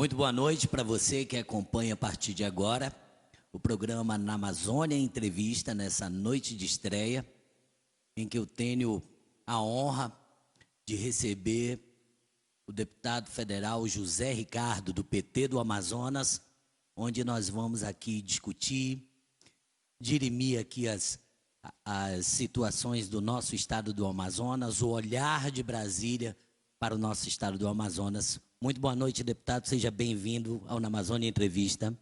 Muito boa noite para você que acompanha a partir de agora o programa Na Amazônia Entrevista, nessa noite de estreia, em que eu tenho a honra de receber o deputado federal José Ricardo, do PT do Amazonas, onde nós vamos aqui discutir, dirimir aqui as situações do nosso estado do Amazonas, o olhar de Brasília para o nosso estado do Amazonas. Muito boa noite, deputado. Seja bem-vindo ao Na Amazônia Entrevista.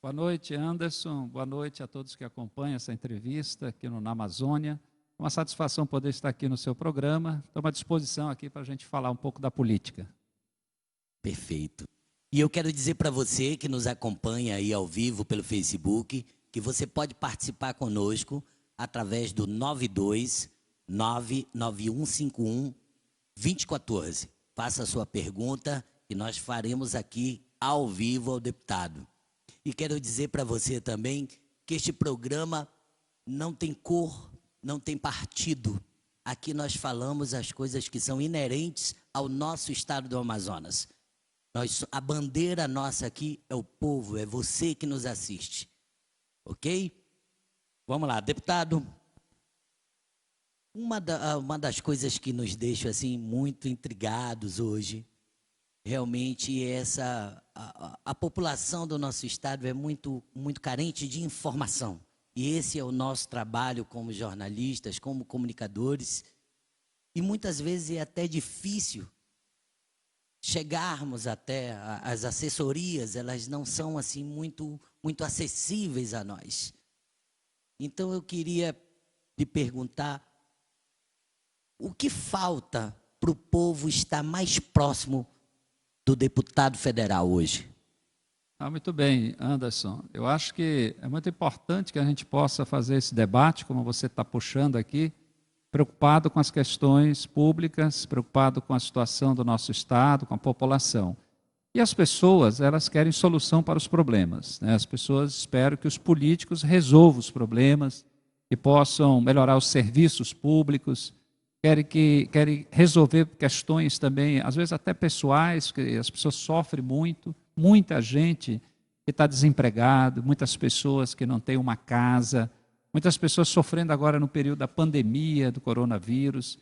Boa noite, Anderson. Boa noite a todos que acompanham essa entrevista aqui no Na Amazônia. É uma satisfação poder estar aqui no seu programa. Estou à disposição aqui para a gente falar um pouco da política. Perfeito. E eu quero dizer para você que nos acompanha aí ao vivo pelo Facebook, que você pode participar conosco através do 92991512014. Faça a sua pergunta e nós faremos aqui ao vivo ao deputado. E quero dizer para você também que este programa não tem cor, não tem partido. Aqui nós falamos as coisas que são inerentes ao nosso estado do Amazonas. A bandeira nossa aqui é o povo, é você que nos assiste. Ok? Vamos lá, deputado. Uma das coisas que nos deixa assim muito intrigados hoje, realmente é a população do nosso estado é muito carente de informação. E esse é o nosso trabalho como jornalistas, como comunicadores. E muitas vezes é até difícil chegarmos até as assessorias, elas não são assim muito acessíveis a nós. Então eu queria lhe perguntar o que falta para o povo estar mais próximo do deputado federal hoje? Muito bem, Anderson. Eu acho que é muito importante que a gente possa fazer esse debate, como você está puxando aqui, preocupado com as questões públicas, preocupado com a situação do nosso estado, com a população. E as pessoas, elas querem solução para os problemas, né? As pessoas esperam que os políticos resolvam os problemas, que possam melhorar os serviços públicos, querem resolver questões também, às vezes até pessoais, que as pessoas sofrem muito, muita gente que está desempregado, muitas pessoas que não têm uma casa, muitas pessoas sofrendo agora no período da pandemia, do coronavírus.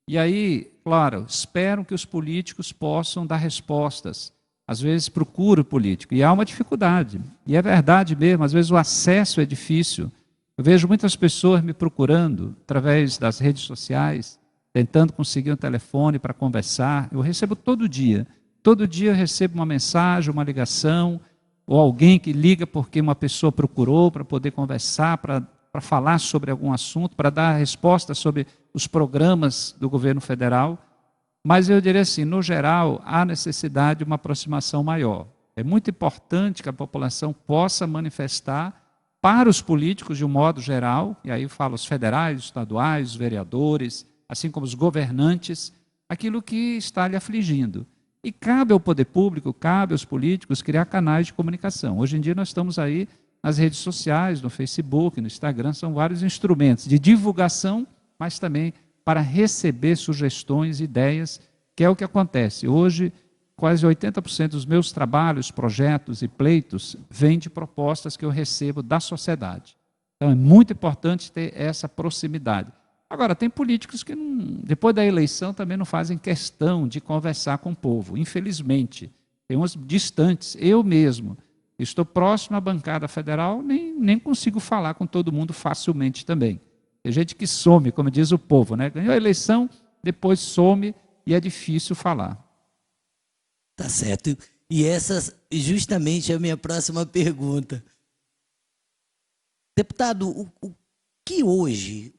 E aí, claro, esperam que os políticos possam dar respostas. Às vezes procuram o político, e há uma dificuldade. E é verdade mesmo, às vezes o acesso é difícil. Eu vejo muitas pessoas me procurando através das redes sociais, tentando conseguir um telefone para conversar. Eu recebo todo dia eu recebo uma mensagem, uma ligação, ou alguém que liga porque uma pessoa procurou para poder conversar, para falar sobre algum assunto, para dar resposta sobre os programas do governo federal. Mas eu diria assim, no geral, há necessidade de uma aproximação maior. É muito importante que a população possa manifestar para os políticos de um modo geral, e aí eu falo os federais, os estaduais, os vereadores, assim como os governantes, aquilo que está lhe afligindo. E cabe ao poder público, cabe aos políticos criar canais de comunicação. Hoje em dia nós estamos aí nas redes sociais, no Facebook, no Instagram, são vários instrumentos de divulgação, mas também para receber sugestões, ideias, que é o que acontece. Hoje, quase 80% dos meus trabalhos, projetos e pleitos vêm de propostas que eu recebo da sociedade. Então é muito importante ter essa proximidade. Agora, tem políticos que, depois da eleição, também não fazem questão de conversar com o povo, infelizmente. Tem uns distantes. Eu mesmo estou próximo à bancada federal, nem consigo falar com todo mundo facilmente também. Tem gente que some, como diz o povo, né? Ganhou a eleição, depois some e é difícil falar. Tá certo. E essa justamente é a minha próxima pergunta. Deputado, o que hoje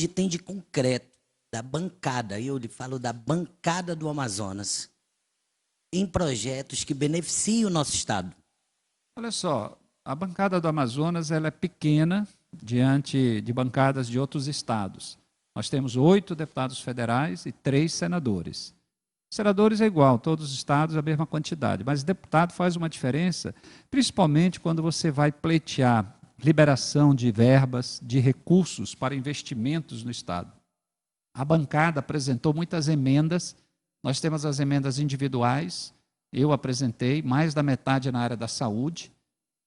tem de concreto da bancada, eu lhe falo da bancada do Amazonas, em projetos que beneficiam o nosso estado? Olha só, a bancada do Amazonas ela é pequena diante de bancadas de outros estados. Nós temos 8 deputados federais e 3 senadores. Senadores é igual, todos os estados a mesma quantidade, mas deputado faz uma diferença, principalmente quando você vai pleitear liberação de verbas, de recursos para investimentos no estado. A bancada apresentou muitas emendas, nós temos as emendas individuais, eu apresentei, mais da metade na área da saúde,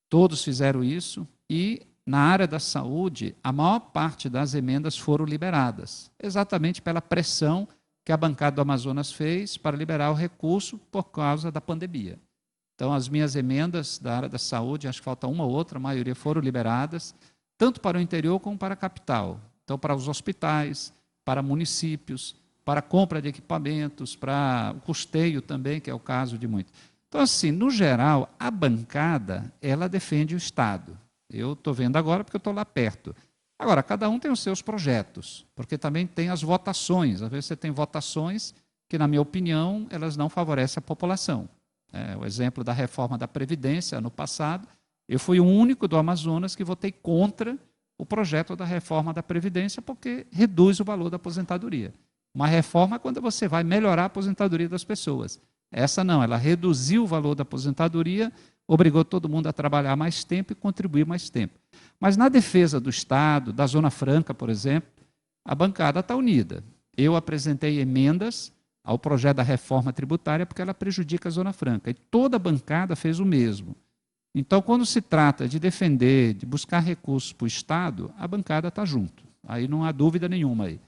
todos fizeram isso, e na área da saúde, a maior parte das emendas foram liberadas, exatamente pela pressão que a bancada do Amazonas fez para liberar o recurso por causa da pandemia. Então, as minhas emendas da área da saúde, acho que falta uma ou outra, a maioria foram liberadas, tanto para o interior como para a capital. Então, para os hospitais, para municípios, para a compra de equipamentos, para o custeio também, que é o caso de muitos. Então, assim, no geral, a bancada, ela defende o Estado. Eu estou vendo agora porque eu estou lá perto. Agora, cada um tem os seus projetos, porque também tem as votações. Às vezes você tem votações que, na minha opinião, elas não favorecem a população. O exemplo da reforma da Previdência, ano passado, eu fui o único do Amazonas que votei contra o projeto da reforma da Previdência, porque reduz o valor da aposentadoria. Uma reforma é quando você vai melhorar a aposentadoria das pessoas. Essa não, ela reduziu o valor da aposentadoria, obrigou todo mundo a trabalhar mais tempo e contribuir mais tempo. Mas na defesa do Estado, da Zona Franca, por exemplo, a bancada está unida. Eu apresentei emendas ao projeto da reforma tributária porque ela prejudica a Zona Franca. E toda a bancada fez o mesmo. Então, quando se trata de defender, de buscar recursos para o Estado, a bancada está junto. Aí não há dúvida nenhuma aí.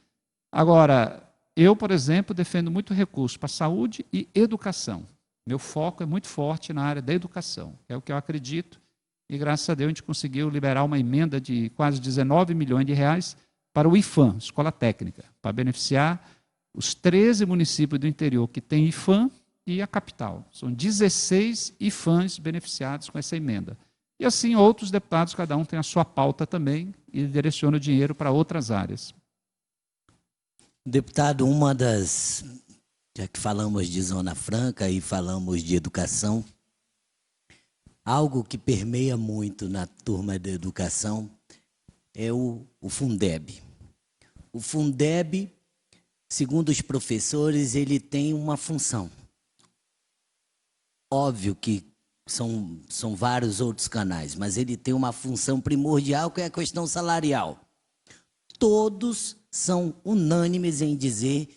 Agora, eu, por exemplo, defendo muito recurso para saúde e educação. Meu foco é muito forte na área da educação, que é o que eu acredito, e graças a Deus a gente conseguiu liberar uma emenda de quase 19 milhões de reais para o IFAM, Escola Técnica, para beneficiar os 13 municípios do interior que têm IFAM e a capital. São 16 IFAMs beneficiados com essa emenda. E assim outros deputados, cada um tem a sua pauta também e direciona o dinheiro para outras áreas. Deputado, já que falamos de Zona Franca e falamos de educação, algo que permeia muito na turma da educação é o Fundeb. O Fundeb, segundo os professores, ele tem uma função. Óbvio que são vários outros canais, mas ele tem uma função primordial, que é a questão salarial. Todos são unânimes em dizer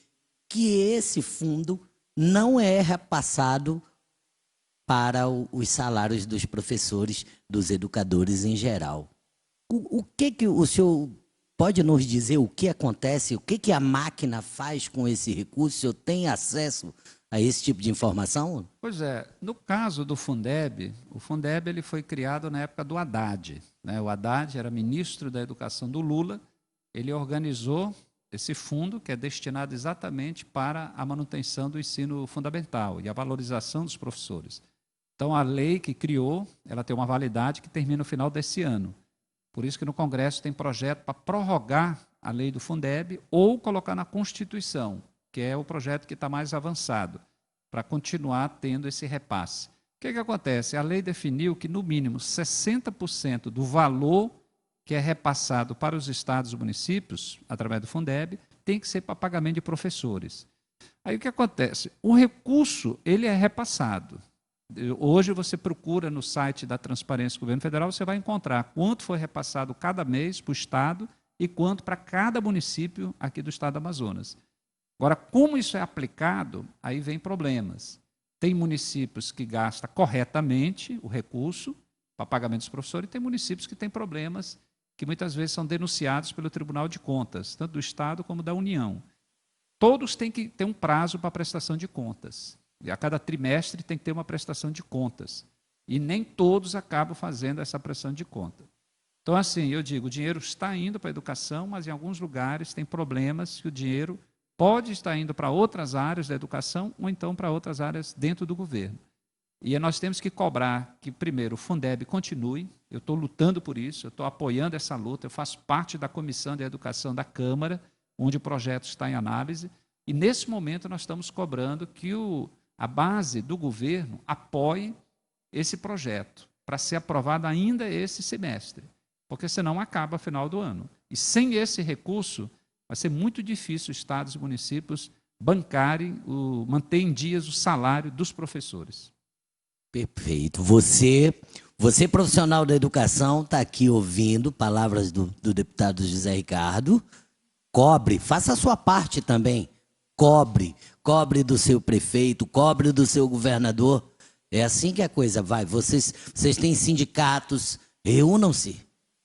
que esse fundo não é repassado para os salários dos professores, dos educadores em geral. O que o senhor pode nos dizer o que acontece, o que a máquina faz com esse recurso? O senhor tem acesso a esse tipo de informação? Pois é, no caso do Fundeb, o Fundeb ele foi criado na época do Haddad. O Haddad era ministro da Educação do Lula, ele organizou esse fundo que é destinado exatamente para a manutenção do ensino fundamental e a valorização dos professores. Então, a lei que criou, ela tem uma validade que termina no final desse ano. Por isso que no Congresso tem projeto para prorrogar a lei do Fundeb ou colocar na Constituição, que é o projeto que está mais avançado, para continuar tendo esse repasse. O que acontece? A lei definiu que, no mínimo, 60% do valor que é repassado para os estados e municípios, através do Fundeb, tem que ser para pagamento de professores. Aí o que acontece? O recurso ele é repassado. Hoje você procura no site da Transparência do Governo Federal, você vai encontrar quanto foi repassado cada mês para o Estado e quanto para cada município aqui do Estado do Amazonas. Agora, como isso é aplicado, aí vem problemas. Tem municípios que gastam corretamente o recurso para pagamento dos professores e tem municípios que têm problemas que muitas vezes são denunciados pelo Tribunal de Contas, tanto do Estado como da União. Todos têm que ter um prazo para prestação de contas. E a cada trimestre tem que ter uma prestação de contas. E nem todos acabam fazendo essa prestação de conta. Então, assim, eu digo, o dinheiro está indo para a educação, mas em alguns lugares tem problemas que o dinheiro pode estar indo para outras áreas da educação ou então para outras áreas dentro do governo. E nós temos que cobrar que, primeiro, o Fundeb continue. Eu estou lutando por isso, eu estou apoiando essa luta, eu faço parte da Comissão de Educação da Câmara, onde o projeto está em análise, e nesse momento nós estamos cobrando que a base do governo apoie esse projeto, para ser aprovado ainda esse semestre, porque senão acaba no final do ano. E sem esse recurso, vai ser muito difícil os estados e municípios bancarem, manter em dias o salário dos professores. Perfeito. Você profissional da educação, está aqui ouvindo palavras do deputado José Ricardo. Cobre, faça a sua parte também. cobre do seu prefeito, cobre do seu governador. É assim que a coisa vai. Vocês têm sindicatos, reúnam-se.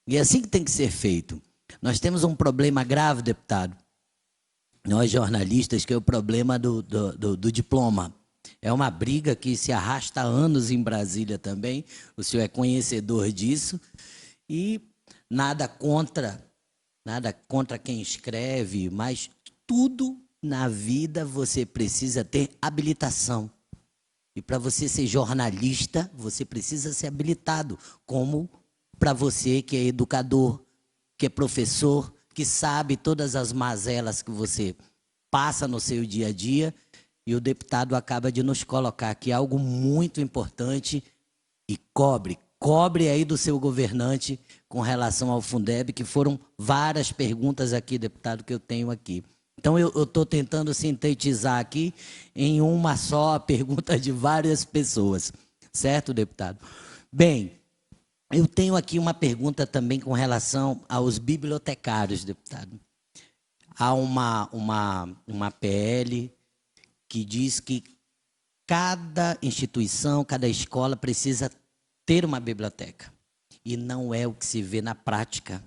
E é assim que tem que ser feito. Nós temos um problema grave, deputado, nós jornalistas, que é o problema do diploma. É uma briga que se arrasta há anos em Brasília também, o senhor é conhecedor disso, e nada contra quem escreve, mas tudo na vida você precisa ter habilitação. E para você ser jornalista, você precisa ser habilitado, como para você que é educador, que é professor, que sabe todas as mazelas que você passa no seu dia a dia, e o deputado acaba de nos colocar aqui algo muito importante, e cobre aí do seu governante com relação ao Fundeb, que foram várias perguntas aqui, deputado, que eu tenho aqui. Então, eu estou tentando sintetizar aqui em uma só pergunta de várias pessoas, certo, deputado? Bem, eu tenho aqui uma pergunta também com relação aos bibliotecários, deputado. Há uma PL que diz que cada instituição, cada escola precisa ter uma biblioteca. E não é o que se vê na prática,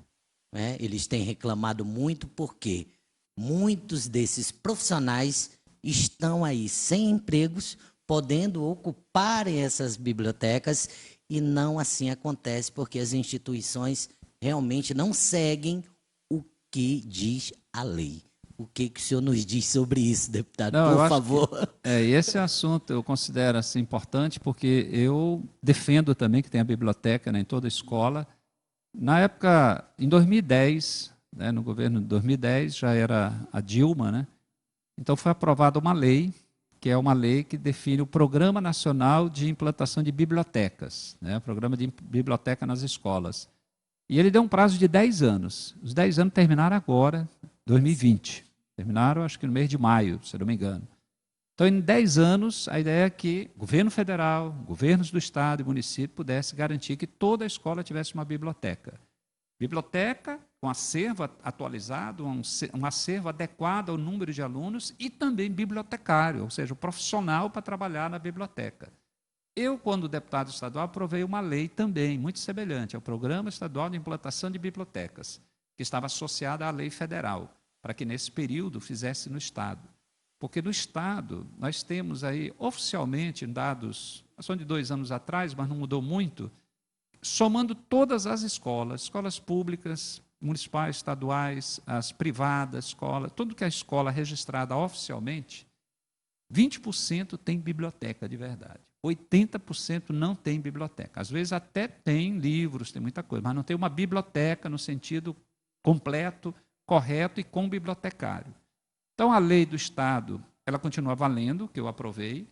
né? Eles têm reclamado muito porque muitos desses profissionais estão aí sem empregos, podendo ocuparem essas bibliotecas, e não assim acontece, porque as instituições realmente não seguem o que diz a lei. O que o senhor nos diz sobre isso, deputado? Não, por favor. Esse assunto eu considero assim, importante, porque eu defendo também que tenha biblioteca, né, em toda escola. Na época, em 2010, né, no governo de 2010, já era a Dilma, né? Então foi aprovada uma lei, que é uma lei que define o Programa Nacional de Implantação de Bibliotecas, né, o Programa de Biblioteca nas Escolas. E ele deu um prazo de 10 anos. Os 10 anos terminaram agora, 2020. Terminaram, acho que no mês de maio, se não me engano. Então, em 10 anos, a ideia é que o governo federal, governos do estado e município pudessem garantir que toda a escola tivesse uma biblioteca. Biblioteca com acervo atualizado, um acervo adequado ao número de alunos, e também bibliotecário, ou seja, o profissional para trabalhar na biblioteca. Eu, quando deputado estadual, aprovei uma lei também, muito semelhante ao Programa Estadual de Implantação de Bibliotecas, que estava associada à lei federal, para que nesse período fizesse no Estado. Porque no Estado nós temos aí, oficialmente, dados, são de 2 anos atrás, mas não mudou muito, somando todas as escolas públicas, municipais, estaduais, as privadas, escolas, tudo que é escola registrada oficialmente, 20% tem biblioteca de verdade. 80% não tem biblioteca. Às vezes até tem livros, tem muita coisa, mas não tem uma biblioteca no sentido completo, correto e com bibliotecário. Então, a lei do Estado, ela continua valendo, que eu aprovei,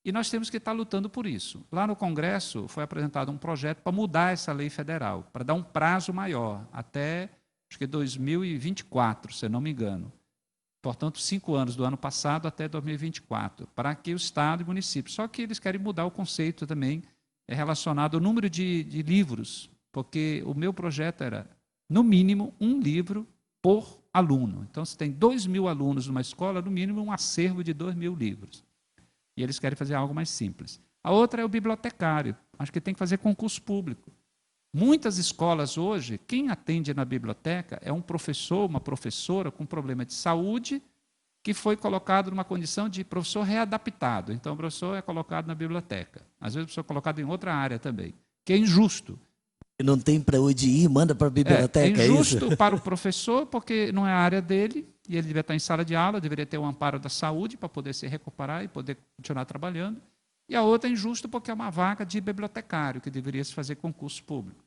e nós temos que estar lutando por isso. Lá no Congresso foi apresentado um projeto para mudar essa lei federal, para dar um prazo maior, até, acho que 2024, se não me engano. Portanto, 5 anos do ano passado até 2024, para que o Estado e o município. Só que eles querem mudar o conceito também relacionado ao número de livros, porque o meu projeto era, no mínimo, 1 livro por aluno. Então, se tem 2.000 alunos numa escola, no mínimo um acervo de 2.000 livros. E eles querem fazer algo mais simples. A outra é o bibliotecário. Acho que tem que fazer concurso público. Muitas escolas hoje, quem atende na biblioteca é um professor, uma professora com problema de saúde, que foi colocado numa condição de professor readaptado. Então, o professor é colocado na biblioteca. Às vezes, o professor é colocado em outra área também, que é injusto. Não tem para onde ir, manda para a biblioteca, é injusto para o professor, porque não é a área dele, e ele deveria estar em sala de aula, deveria ter um amparo da saúde para poder se recuperar e poder continuar trabalhando. E a outra é injusto porque é uma vaga de bibliotecário, que deveria se fazer concurso público.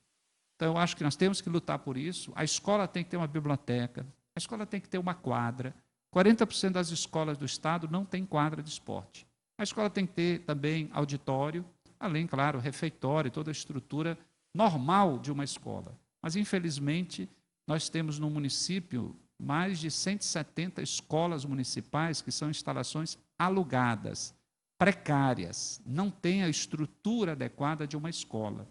Então, eu acho que nós temos que lutar por isso. A escola tem que ter uma biblioteca, a escola tem que ter uma quadra. 40% das escolas do Estado não tem quadra de esporte. A escola tem que ter também auditório, além, claro, refeitório, toda a estrutura normal de uma escola. Mas, infelizmente, nós temos no município mais de 170 escolas municipais que são instalações alugadas, precárias, não tem a estrutura adequada de uma escola.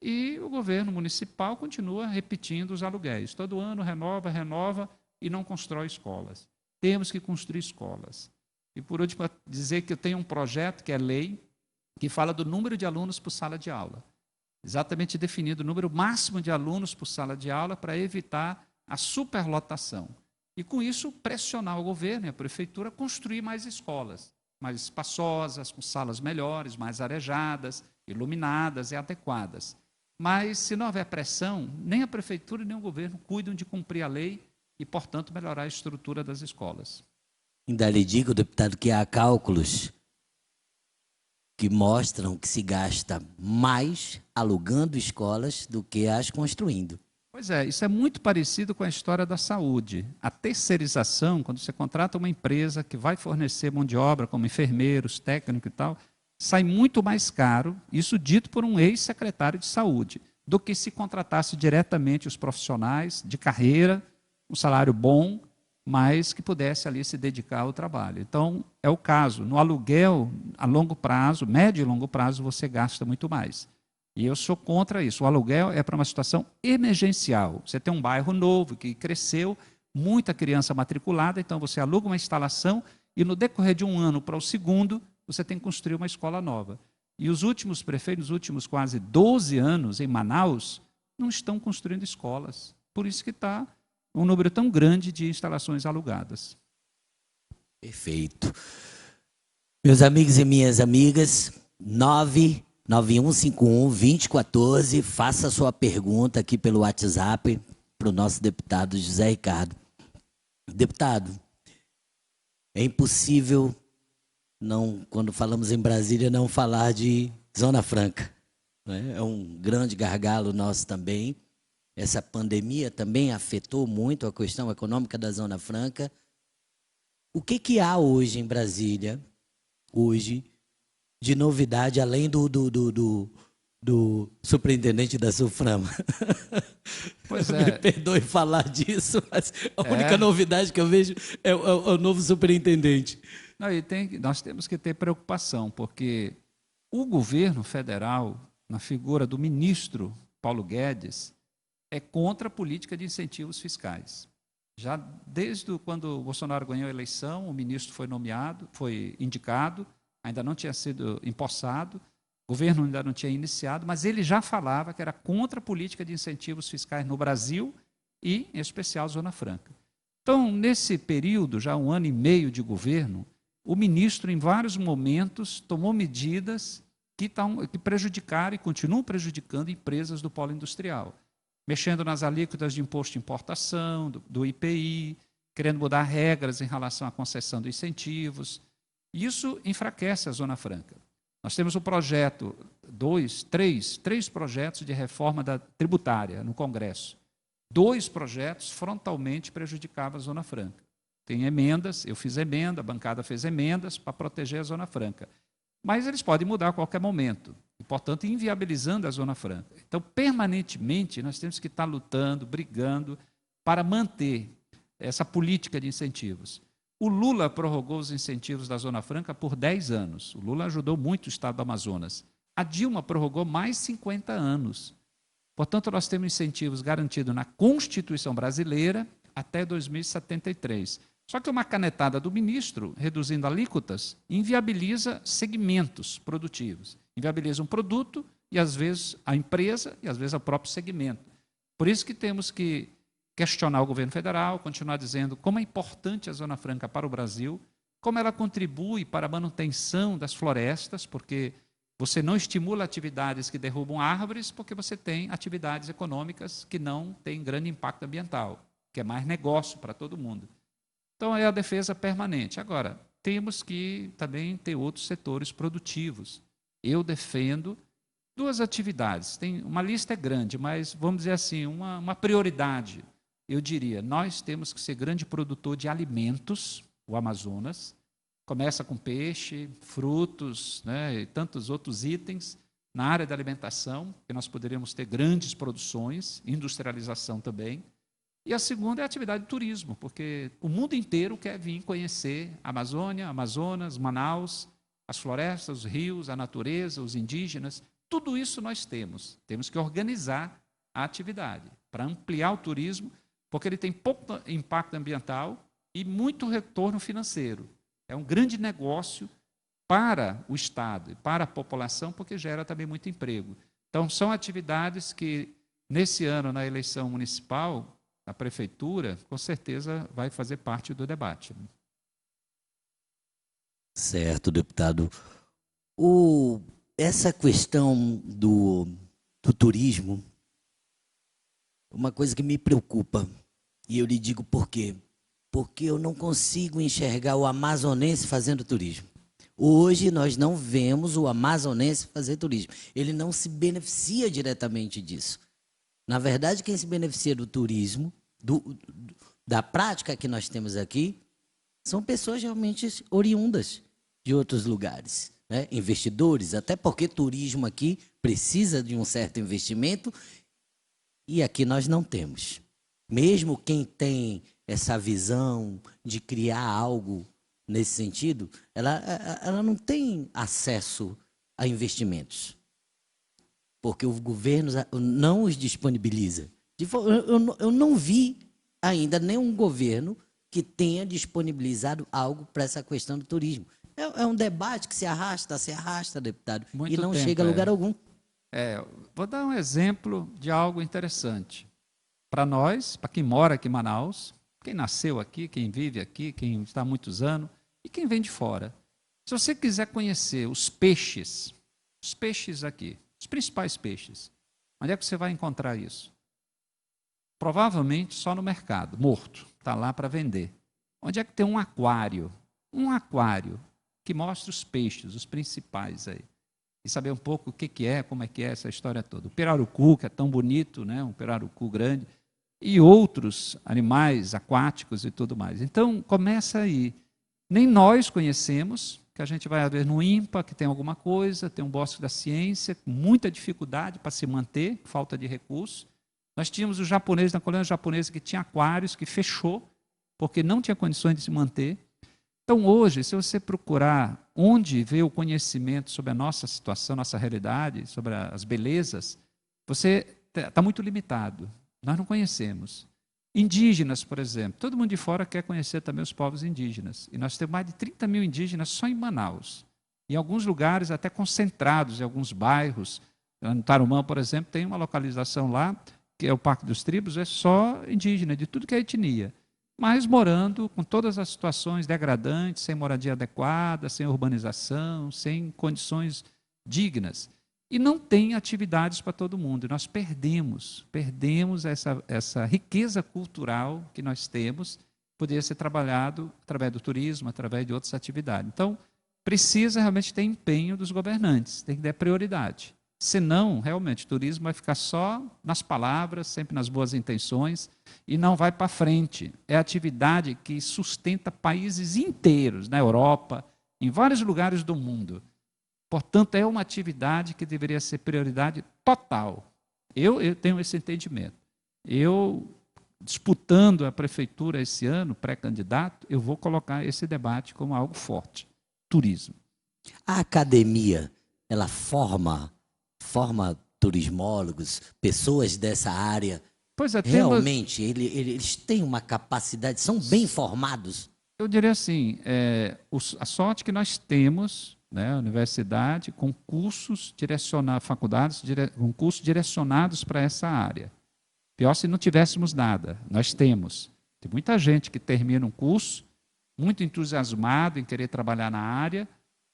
E o governo municipal continua repetindo os aluguéis. Todo ano renova e não constrói escolas. temos que construir escolas. E, por último, dizer que eu tenho um projeto, que é lei, que fala do número de alunos por sala de aula. Exatamente definido o número máximo de alunos por sala de aula para evitar a superlotação. E, com isso, pressionar o governo e a prefeitura a construir mais escolas, mais espaçosas, com salas melhores, mais arejadas, iluminadas e adequadas. Mas, se não houver pressão, nem a prefeitura nem o governo cuidam de cumprir a lei e, portanto, melhorar a estrutura das escolas. Ainda lhe digo, deputado, que há cálculos que mostram que se gasta mais alugando escolas do que as construindo. Pois é, isso é muito parecido com a história da saúde. A terceirização, quando você contrata uma empresa que vai fornecer mão de obra, como enfermeiros, técnicos e tal, sai muito mais caro, isso dito por um ex-secretário de saúde, do que se contratasse diretamente os profissionais de carreira, um salário bom, mas que pudesse ali se dedicar ao trabalho. Então, é o caso. No aluguel, a longo prazo, médio e longo prazo, você gasta muito mais. E eu sou contra isso. O aluguel é para uma situação emergencial. Você tem um bairro novo que cresceu, muita criança matriculada, então você aluga uma instalação e no decorrer de um ano para o segundo, você tem que construir uma escola nova. E os últimos prefeitos, nos últimos quase 12 anos, em Manaus, não estão construindo escolas. Por isso que está um número tão grande de instalações alugadas. Perfeito. Meus amigos e minhas amigas, 99151-2014, faça a sua pergunta aqui pelo WhatsApp para o nosso deputado José Ricardo. Deputado, é impossível, não, quando falamos em Brasília, não falar de Zona Franca, né? É um grande gargalo nosso também. Essa pandemia também afetou muito a questão econômica da Zona Franca. O que há hoje em Brasília, hoje, de novidade, além do superintendente da Sulframa? Pois Me é. perdoe falar disso, mas a única novidade que eu vejo é o novo superintendente. Não, nós temos que ter preocupação, porque o governo federal, na figura do ministro Paulo Guedes, é contra a política de incentivos fiscais. Já desde quando o Bolsonaro ganhou a eleição, o ministro foi indicado, ainda não tinha sido empossado, o governo ainda não tinha iniciado, mas ele já falava que era contra a política de incentivos fiscais no Brasil e, em especial, Zona Franca. Então, nesse período, já 1 ano e meio de governo, o ministro, em vários momentos, tomou medidas que prejudicaram e continuam prejudicando empresas do polo industrial, mexendo nas alíquotas de imposto de importação, do IPI, querendo mudar regras em relação à concessão de incentivos. Isso enfraquece a Zona Franca. Nós temos um projeto, três projetos de reforma tributária no Congresso. 2 projetos frontalmente prejudicavam a Zona Franca. Tem emendas, eu fiz emenda, a bancada fez emendas para proteger a Zona Franca. Mas eles podem mudar a qualquer momento, e, portanto, inviabilizando a Zona Franca. Então, permanentemente, nós temos que estar lutando, brigando, para manter essa política de incentivos. O Lula prorrogou os incentivos da Zona Franca por 10 anos. O Lula ajudou muito o estado do Amazonas. A Dilma prorrogou mais 50 anos. Portanto, nós temos incentivos garantidos na Constituição brasileira até 2073. Só que uma canetada do ministro, reduzindo alíquotas, inviabiliza segmentos produtivos. Inviabiliza um produto e, às vezes, a empresa e, às vezes, o próprio segmento. Por isso que temos que questionar o governo federal, continuar dizendo como é importante a Zona Franca para o Brasil, como ela contribui para a manutenção das florestas, porque você não estimula atividades que derrubam árvores, porque você tem atividades econômicas que não têm grande impacto ambiental, que é mais negócio para todo mundo. Então, é a defesa permanente. Agora, temos que também ter outros setores produtivos. Eu defendo 2 atividades. Uma lista é grande, mas, vamos dizer assim, uma prioridade. Eu diria, nós temos que ser grande produtor de alimentos, o Amazonas. Começa com peixe, frutos, né, e tantos outros itens na área da alimentação, que nós poderíamos ter grandes produções, industrialização também. E a segunda é a atividade de turismo, porque o mundo inteiro quer vir conhecer a Amazônia, Amazonas, Manaus, as florestas, os rios, a natureza, os indígenas. Tudo isso nós temos. Temos que organizar a atividade para ampliar o turismo, porque ele tem pouco impacto ambiental e muito retorno financeiro. É um grande negócio para o Estado e para a população, porque gera também muito emprego. Então, são atividades que, nesse ano, na eleição municipal, a prefeitura, com certeza, vai fazer parte do debate. Certo, deputado. Essa questão do turismo, uma coisa que me preocupa, e eu lhe digo por quê. Porque eu não consigo enxergar o amazonense fazendo turismo. Hoje nós não vemos o amazonense fazer turismo. Ele não se beneficia diretamente disso. Na verdade, quem se beneficia do turismo, da prática que nós temos aqui, são pessoas realmente oriundas de outros lugares, né? Investidores, até porque turismo aqui precisa de um certo investimento e aqui nós não temos. Mesmo quem tem essa visão de criar algo nesse sentido, ela não tem acesso a investimentos, porque o governo não os disponibiliza. Eu não vi ainda nenhum governo que tenha disponibilizado algo para essa questão do turismo. É um debate que se arrasta, deputado, Muito e não tempo, chega a lugar algum. Vou dar um exemplo de algo interessante. Para nós, para quem mora aqui em Manaus, quem nasceu aqui, quem vive aqui, quem está há muitos anos, e quem vem de fora. Se você quiser conhecer os peixes aqui, os principais peixes, onde é que você vai encontrar isso? Provavelmente só no mercado, morto, está lá para vender. Onde é que tem um aquário? Um aquário que mostra os peixes, os principais aí. E saber um pouco o que é, como é que é essa história toda. O pirarucu, que é tão bonito, né? Um pirarucu grande, e outros animais aquáticos e tudo mais. Então, começa aí. Nem nós conhecemos, que a gente vai ver no INPA, que tem alguma coisa, tem um Bosque da Ciência, com muita dificuldade para se manter, falta de recursos. Nós tínhamos os japoneses, na colônia japonesa, que tinha aquários, que fechou, porque não tinha condições de se manter. Então, hoje, se você procurar onde ver o conhecimento sobre a nossa situação, nossa realidade, sobre as belezas, você está muito limitado. Nós não conhecemos. Indígenas, por exemplo. Todo mundo de fora quer conhecer também os povos indígenas. E nós temos mais de 30 mil indígenas só em Manaus. Em alguns lugares, até concentrados, em alguns bairros. No Tarumã, por exemplo, tem uma localização lá, que é o Parque dos Tribos, é só indígena, de tudo que é etnia. Mas morando com todas as situações degradantes, sem moradia adequada, sem urbanização, sem condições dignas. E não tem atividades para todo mundo. E nós perdemos essa riqueza cultural que nós temos, poderia ser trabalhado através do turismo, através de outras atividades. Então, precisa realmente ter empenho dos governantes, tem que dar prioridade. Senão, realmente, o turismo vai ficar só nas palavras, sempre nas boas intenções, e não vai para frente. É atividade que sustenta países inteiros, na Europa, em vários lugares do mundo. Portanto, é uma atividade que deveria ser prioridade total. Eu tenho esse entendimento. Eu, disputando a prefeitura esse ano, pré-candidato, eu vou colocar esse debate como algo forte. Turismo. A academia, ela forma turismólogos, pessoas dessa área. Pois é, realmente, eles têm uma capacidade, são bem formados? Eu diria assim, a sorte que nós temos, né, a universidade, com cursos direcionados, faculdades com cursos direcionados para essa área. Pior se não tivéssemos nada, nós temos. Tem muita gente que termina um curso, muito entusiasmado em querer trabalhar na área,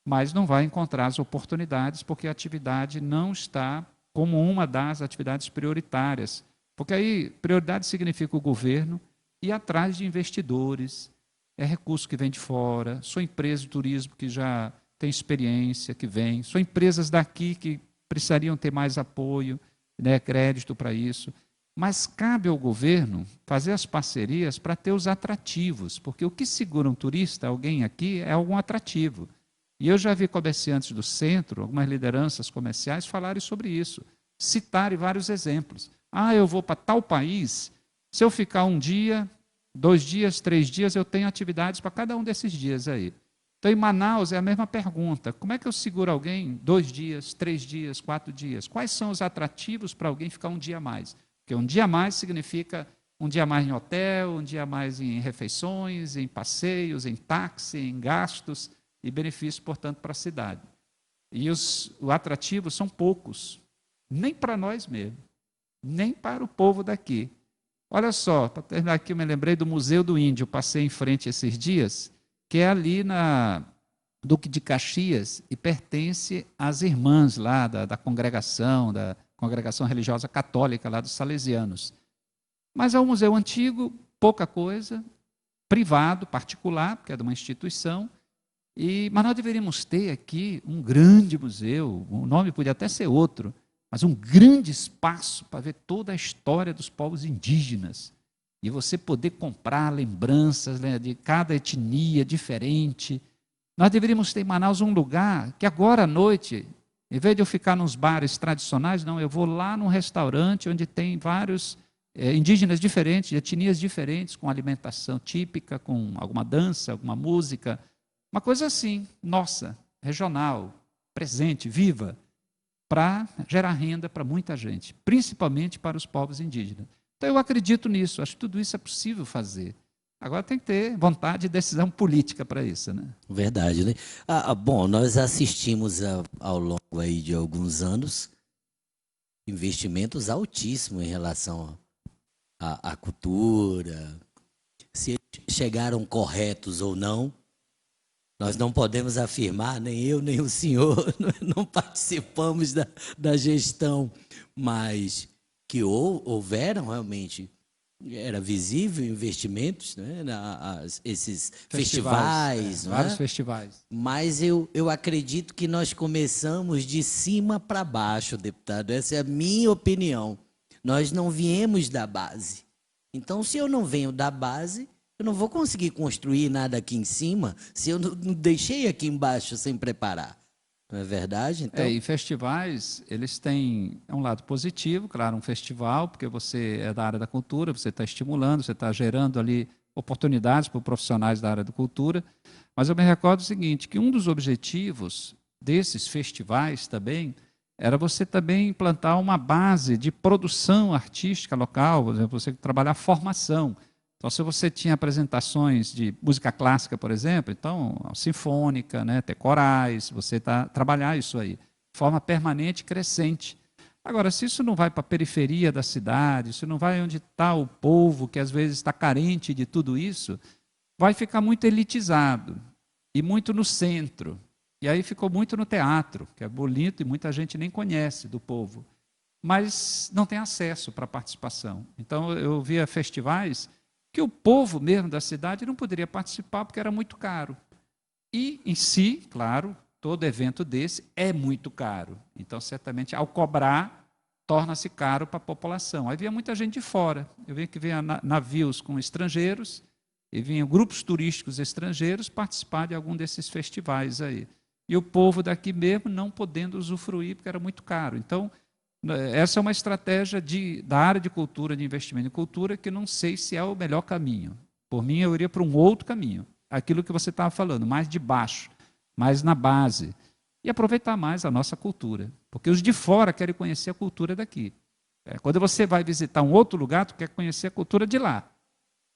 mas não vai encontrar as oportunidades porque a atividade não está como uma das atividades prioritárias. Porque aí, prioridade significa o governo ir atrás de investidores, é recurso que vem de fora, são empresas de turismo que já têm experiência, que vêm, são empresas daqui que precisariam ter mais apoio, né, crédito para isso. Mas cabe ao governo fazer as parcerias para ter os atrativos, porque o que segura um turista, alguém aqui, é algum atrativo. E eu já vi comerciantes do centro, algumas lideranças comerciais, falarem sobre isso, citarem vários exemplos. Eu vou para tal país, se eu ficar um dia, 2 dias, 3 dias, eu tenho atividades para cada um desses dias aí. Então, em Manaus é a mesma pergunta. Como é que eu seguro alguém 2 dias, 3 dias, 4 dias? Quais são os atrativos para alguém ficar um dia a mais? Porque um dia a mais significa um dia mais em hotel, um dia mais em refeições, em passeios, em táxi, em gastos e benefícios, portanto, para a cidade. E os atrativos são poucos, nem para nós mesmos, nem para o povo daqui. Olha só, para terminar aqui, eu me lembrei do Museu do Índio, passei em frente esses dias, que é ali na Duque de Caxias e pertence às irmãs lá da congregação religiosa católica lá dos salesianos. Mas é um museu antigo, pouca coisa, privado, particular, porque é de uma instituição, mas nós deveríamos ter aqui um grande museu, o nome podia até ser outro, mas um grande espaço para ver toda a história dos povos indígenas. E você poder comprar lembranças, né, de cada etnia diferente. Nós deveríamos ter em Manaus um lugar que agora à noite, em vez de eu ficar nos bares tradicionais, não, eu vou lá num restaurante onde tem vários indígenas diferentes, de etnias diferentes, com alimentação típica, com alguma dança, alguma música, uma coisa assim, nossa, regional, presente, viva, para gerar renda para muita gente, principalmente para os povos indígenas. Então eu acredito nisso, acho que tudo isso é possível fazer. Agora tem que ter vontade e decisão política para isso, né? Verdade, né? Bom, nós assistimos ao longo aí de alguns anos investimentos altíssimos em relação à cultura. Se eles chegaram corretos ou não, nós não podemos afirmar, nem eu, nem o senhor, não participamos da gestão, mas que houveram realmente, era visível investimentos, né, esses festivais, vários né? festivais. Mas eu acredito que nós começamos de cima para baixo, deputado, essa é a minha opinião. Nós não viemos da base. Então, se eu não venho da base, eu não vou conseguir construir nada aqui em cima se eu não deixei aqui embaixo sem preparar. Não é verdade? Então... e festivais, eles têm um lado positivo, claro, um festival, porque você é da área da cultura, você está estimulando, você está gerando ali oportunidades para profissionais da área da cultura. Mas eu me recordo o seguinte, que um dos objetivos desses festivais também era você também implantar uma base de produção artística local, por exemplo, você trabalhar formação. Então, se você tinha apresentações de música clássica, por exemplo, então, sinfônica, né, ter corais, você trabalhar isso aí, de forma permanente e crescente. Agora, se isso não vai para a periferia da cidade, se não vai onde está o povo, que às vezes está carente de tudo isso, vai ficar muito elitizado e muito no centro. E aí ficou muito no teatro, que é bonito e muita gente nem conhece do povo, mas não tem acesso para a participação. Então, eu via festivais que o povo mesmo da cidade não poderia participar porque era muito caro. E, em si, claro, todo evento desse é muito caro. Então, certamente, ao cobrar, torna-se caro para a população. Aí vinha muita gente de fora. Eu vi que vinha navios com estrangeiros, e vinham grupos turísticos estrangeiros participar de algum desses festivais aí. E o povo daqui mesmo não podendo usufruir porque era muito caro. Então, essa é uma estratégia da área de cultura, de investimento em cultura, que não sei se é o melhor caminho. Por mim, eu iria para um outro caminho. Aquilo que você estava falando, mais de baixo, mais na base. E aproveitar mais a nossa cultura. Porque os de fora querem conhecer a cultura daqui. Quando você vai visitar um outro lugar, tu quer conhecer a cultura de lá.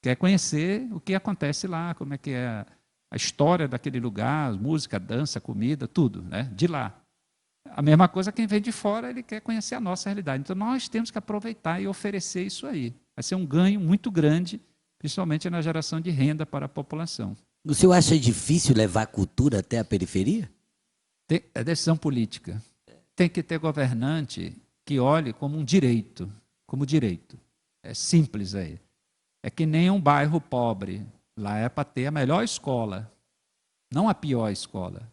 Quer conhecer o que acontece lá, como é que é a história daquele lugar, música, dança, comida, tudo, né? De lá. A mesma coisa, quem vem de fora, ele quer conhecer a nossa realidade. Então, nós temos que aproveitar e oferecer isso aí. Vai ser um ganho muito grande, principalmente na geração de renda para a população. O senhor acha difícil levar a cultura até a periferia? É decisão política. Tem que ter governante que olhe como um direito, como direito. É simples aí. É que nem um bairro pobre. Lá é para ter a melhor escola, não a pior escola.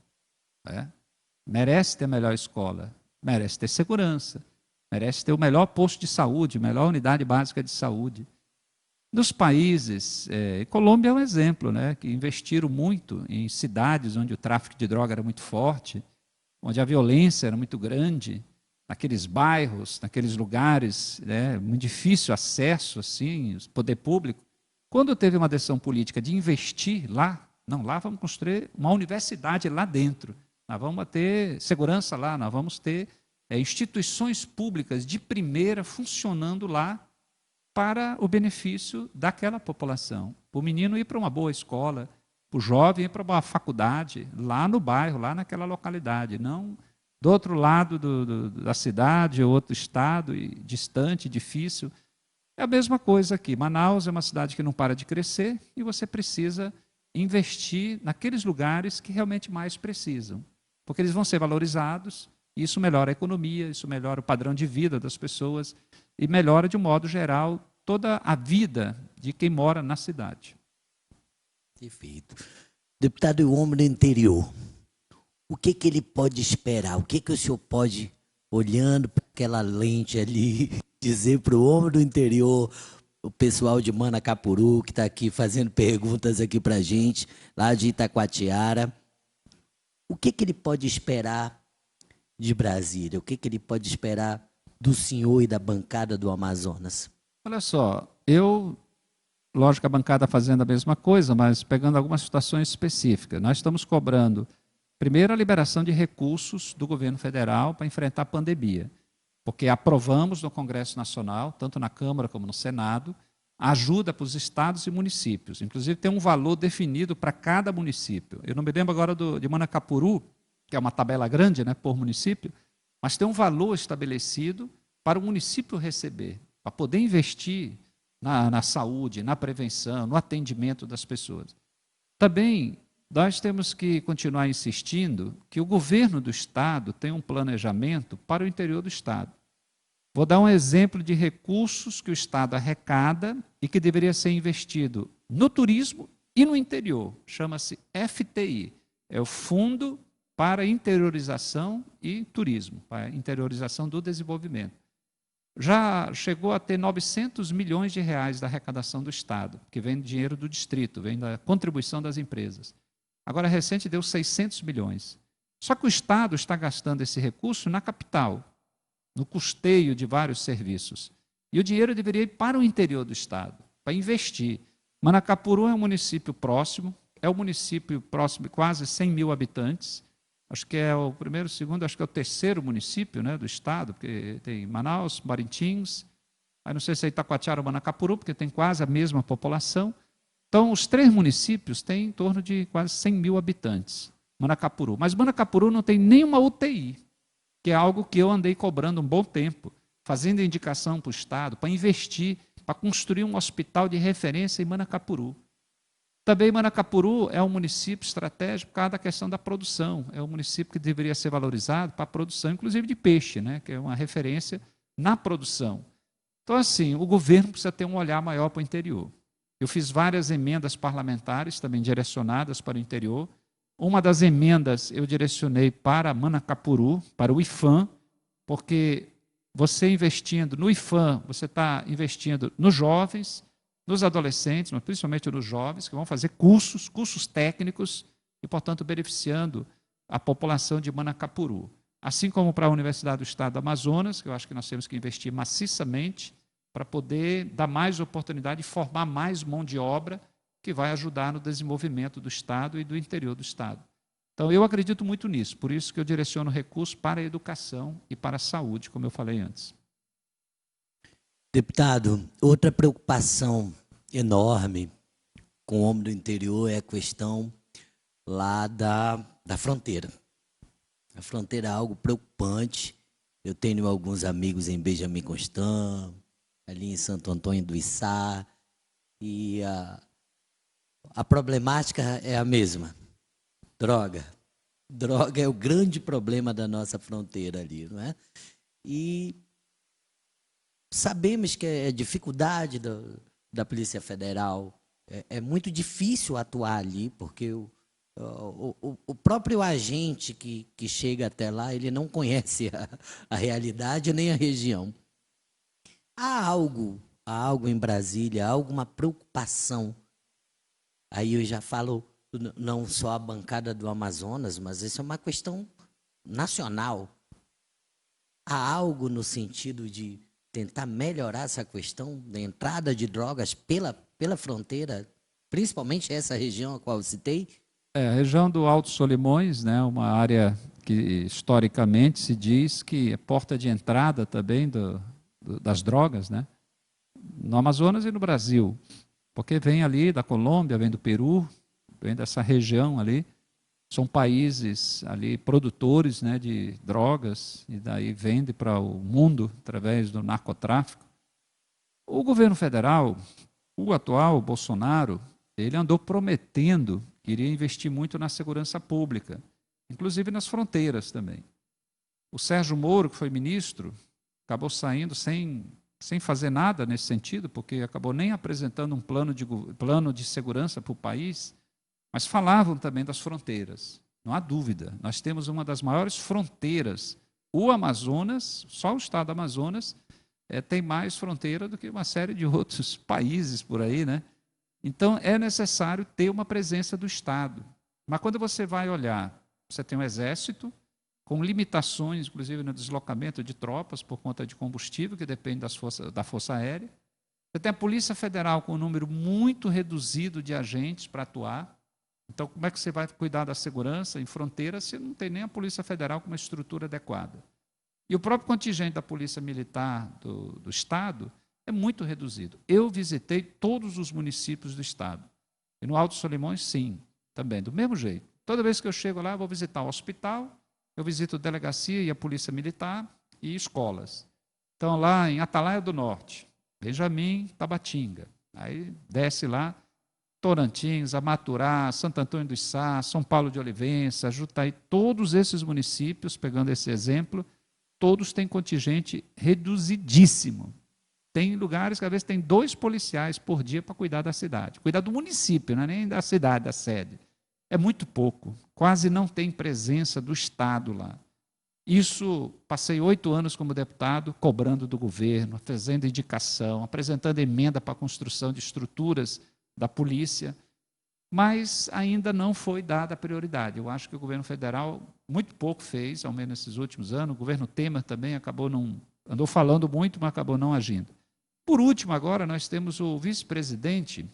Merece ter a melhor escola, merece ter segurança, merece ter o melhor posto de saúde, melhor unidade básica de saúde. Nos países, Colômbia é um exemplo, né, que investiram muito em cidades onde o tráfico de droga era muito forte, onde a violência era muito grande, naqueles bairros, naqueles lugares, né, muito difícil acesso, assim, o poder público. Quando teve uma decisão política de investir lá, não, lá vamos construir uma universidade lá dentro, nós vamos ter segurança lá, nós vamos ter instituições públicas de primeira funcionando lá para o benefício daquela população. Para o menino ir para uma boa escola, para o jovem ir para uma faculdade, lá no bairro, lá naquela localidade, não do outro lado da cidade, outro estado, e distante, difícil. É a mesma coisa aqui. Manaus é uma cidade que não para de crescer e você precisa investir naqueles lugares que realmente mais precisam, porque eles vão ser valorizados, e isso melhora a economia, isso melhora o padrão de vida das pessoas e melhora, de um modo geral, toda a vida de quem mora na cidade. Perfeito. Deputado, o homem do interior, o que ele pode esperar? O que o senhor pode, olhando para aquela lente ali, dizer para o homem do interior, o pessoal de Manacapuru, que está aqui fazendo perguntas aqui para a gente, lá de Itacoatiara, o que ele pode esperar de Brasília? O que ele pode esperar do senhor e da bancada do Amazonas? Olha só, lógico, a bancada fazendo a mesma coisa, mas pegando algumas situações específicas. Nós estamos cobrando, primeiro, a liberação de recursos do governo federal para enfrentar a pandemia, porque aprovamos no Congresso Nacional, tanto na Câmara como no Senado, a ajuda para os estados e municípios. Inclusive, tem um valor definido para cada município. Eu não me lembro agora de Manacapuru, que é uma tabela grande, né, por município, mas tem um valor estabelecido para o município receber, para poder investir na saúde, na prevenção, no atendimento das pessoas. Também, nós temos que continuar insistindo que o governo do Estado tem um planejamento para o interior do Estado. Vou dar um exemplo de recursos que o Estado arrecada e que deveria ser investido no turismo e no interior. Chama-se FTI, é o Fundo para Interiorização e Turismo, para interiorização do desenvolvimento. Já chegou a ter 900 milhões de reais da arrecadação do Estado, que vem do dinheiro do distrito, vem da contribuição das empresas. Agora, recente, deu 600 milhões. Só que o Estado está gastando esse recurso na capital, no custeio de vários serviços. E o dinheiro deveria ir para o interior do Estado, para investir. Manacapuru é um município próximo, é um município próximo de quase 100 mil habitantes. Acho que é o primeiro, segundo, acho que é o terceiro município, né, do Estado, porque tem Manaus, Parintins, aí não sei se é Itacoatiara ou Manacapuru, porque tem quase a mesma população. Então, os três municípios têm em torno de quase 100 mil habitantes, Manacapuru. Mas Manacapuru não tem nenhuma UTI, que é algo que eu andei cobrando um bom tempo, fazendo indicação para o Estado, para investir, para construir um hospital de referência em Manacapuru. Também Manacapuru é um município estratégico por causa da questão da produção. É um município que deveria ser valorizado para a produção, inclusive de peixe, né, que é uma referência na produção. Então, assim, o governo precisa ter um olhar maior para o interior. Eu fiz várias emendas parlamentares, também direcionadas para o interior. Uma das emendas eu direcionei para Manacapuru, para o IFAM, porque você investindo no IFAM, você está investindo nos jovens, nos adolescentes, mas principalmente nos jovens, que vão fazer cursos técnicos e, portanto, beneficiando a população de Manacapuru. Assim como para a Universidade do Estado do Amazonas, que eu acho que nós temos que investir maciçamente para poder dar mais oportunidade e formar mais mão de obra que vai ajudar no desenvolvimento do Estado e do interior do Estado. Então, eu acredito muito nisso, por isso que eu direciono recursos para a educação e para a saúde, como eu falei antes. Deputado, outra preocupação enorme com o homem do interior é a questão lá da fronteira. A fronteira é algo preocupante. Eu tenho alguns amigos em Benjamin Constant, ali em Santo Antônio do Içá, e a problemática é a mesma. Droga. Droga é o grande problema da nossa fronteira ali, não é? E sabemos que é dificuldade da Polícia Federal, é muito difícil atuar ali, porque o próprio agente que chega até lá, ele não conhece a realidade nem a região. Há algo em Brasília, há alguma preocupação. Aí eu já falo não só a bancada do Amazonas, mas isso é uma questão nacional. Há algo no sentido de tentar melhorar essa questão da entrada de drogas pela fronteira, principalmente essa região a qual eu citei? A região do Alto Solimões, né, uma área que historicamente se diz que é porta de entrada também das drogas, né? no Amazonas e no Brasil, porque vem ali da Colômbia, vem do Peru, vem dessa região ali, são países ali produtores, né, de drogas, e daí vende para o mundo através do narcotráfico. O governo federal, o atual, Bolsonaro, ele andou prometendo que iria investir muito na segurança pública, inclusive nas fronteiras também. O Sérgio Moro, que foi ministro, acabou saindo sem fazer nada nesse sentido, porque acabou nem apresentando um plano de segurança para o país, mas falavam também das fronteiras. Não há dúvida, nós temos uma das maiores fronteiras. O Amazonas, só o estado do Amazonas, tem mais fronteira do que uma série de outros países por aí, né? Então, é necessário ter uma presença do Estado. Mas quando você vai olhar, você tem um exército, com limitações, inclusive no deslocamento de tropas, por conta de combustível, que depende da Força Aérea. Você tem a Polícia Federal com um número muito reduzido de agentes para atuar. Então, como é que você vai cuidar da segurança em fronteira se não tem nem a Polícia Federal com uma estrutura adequada? E o próprio contingente da Polícia Militar do Estado é muito reduzido. Eu visitei todos os municípios do Estado. E no Alto Solimões, sim, também, do mesmo jeito. Toda vez que eu chego lá, eu vou visitar o hospital, eu visito a delegacia e a Polícia Militar e escolas. Então, lá em Atalaia do Norte, Benjamin, Tabatinga. Aí desce lá, Tocantins, Amaturá, Santo Antônio dos Sá, São Paulo de Olivença, Jutaí, todos esses municípios, pegando esse exemplo, todos têm contingente reduzidíssimo. Tem lugares que, às vezes, tem 2 policiais por dia para cuidar da cidade. Cuidar do município, não é nem da cidade, da sede. É muito pouco. Quase não tem presença do Estado lá. Isso, passei 8 anos como deputado, cobrando do governo, fazendo indicação, apresentando emenda para a construção de estruturas da polícia, mas ainda não foi dada a prioridade. Eu acho que o governo federal muito pouco fez, ao menos nesses últimos anos. O governo Temer também andou falando muito, mas acabou não agindo. Por último, agora, nós temos o vice-presidente,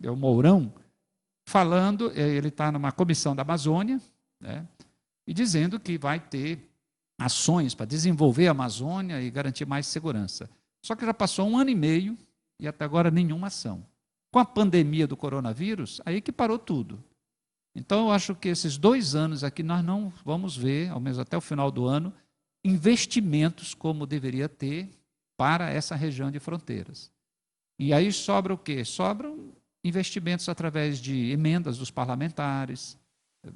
o Mourão, falando, ele está numa comissão da Amazônia, né, e dizendo que vai ter ações para desenvolver a Amazônia e garantir mais segurança. Só que já passou 1 ano e meio e até agora nenhuma ação. Com a pandemia do coronavírus, aí que parou tudo. Então, eu acho que esses 2 anos aqui nós não vamos ver, ao menos até o final do ano, investimentos como deveria ter para essa região de fronteiras. E aí sobra o quê? Sobram investimentos através de emendas dos parlamentares.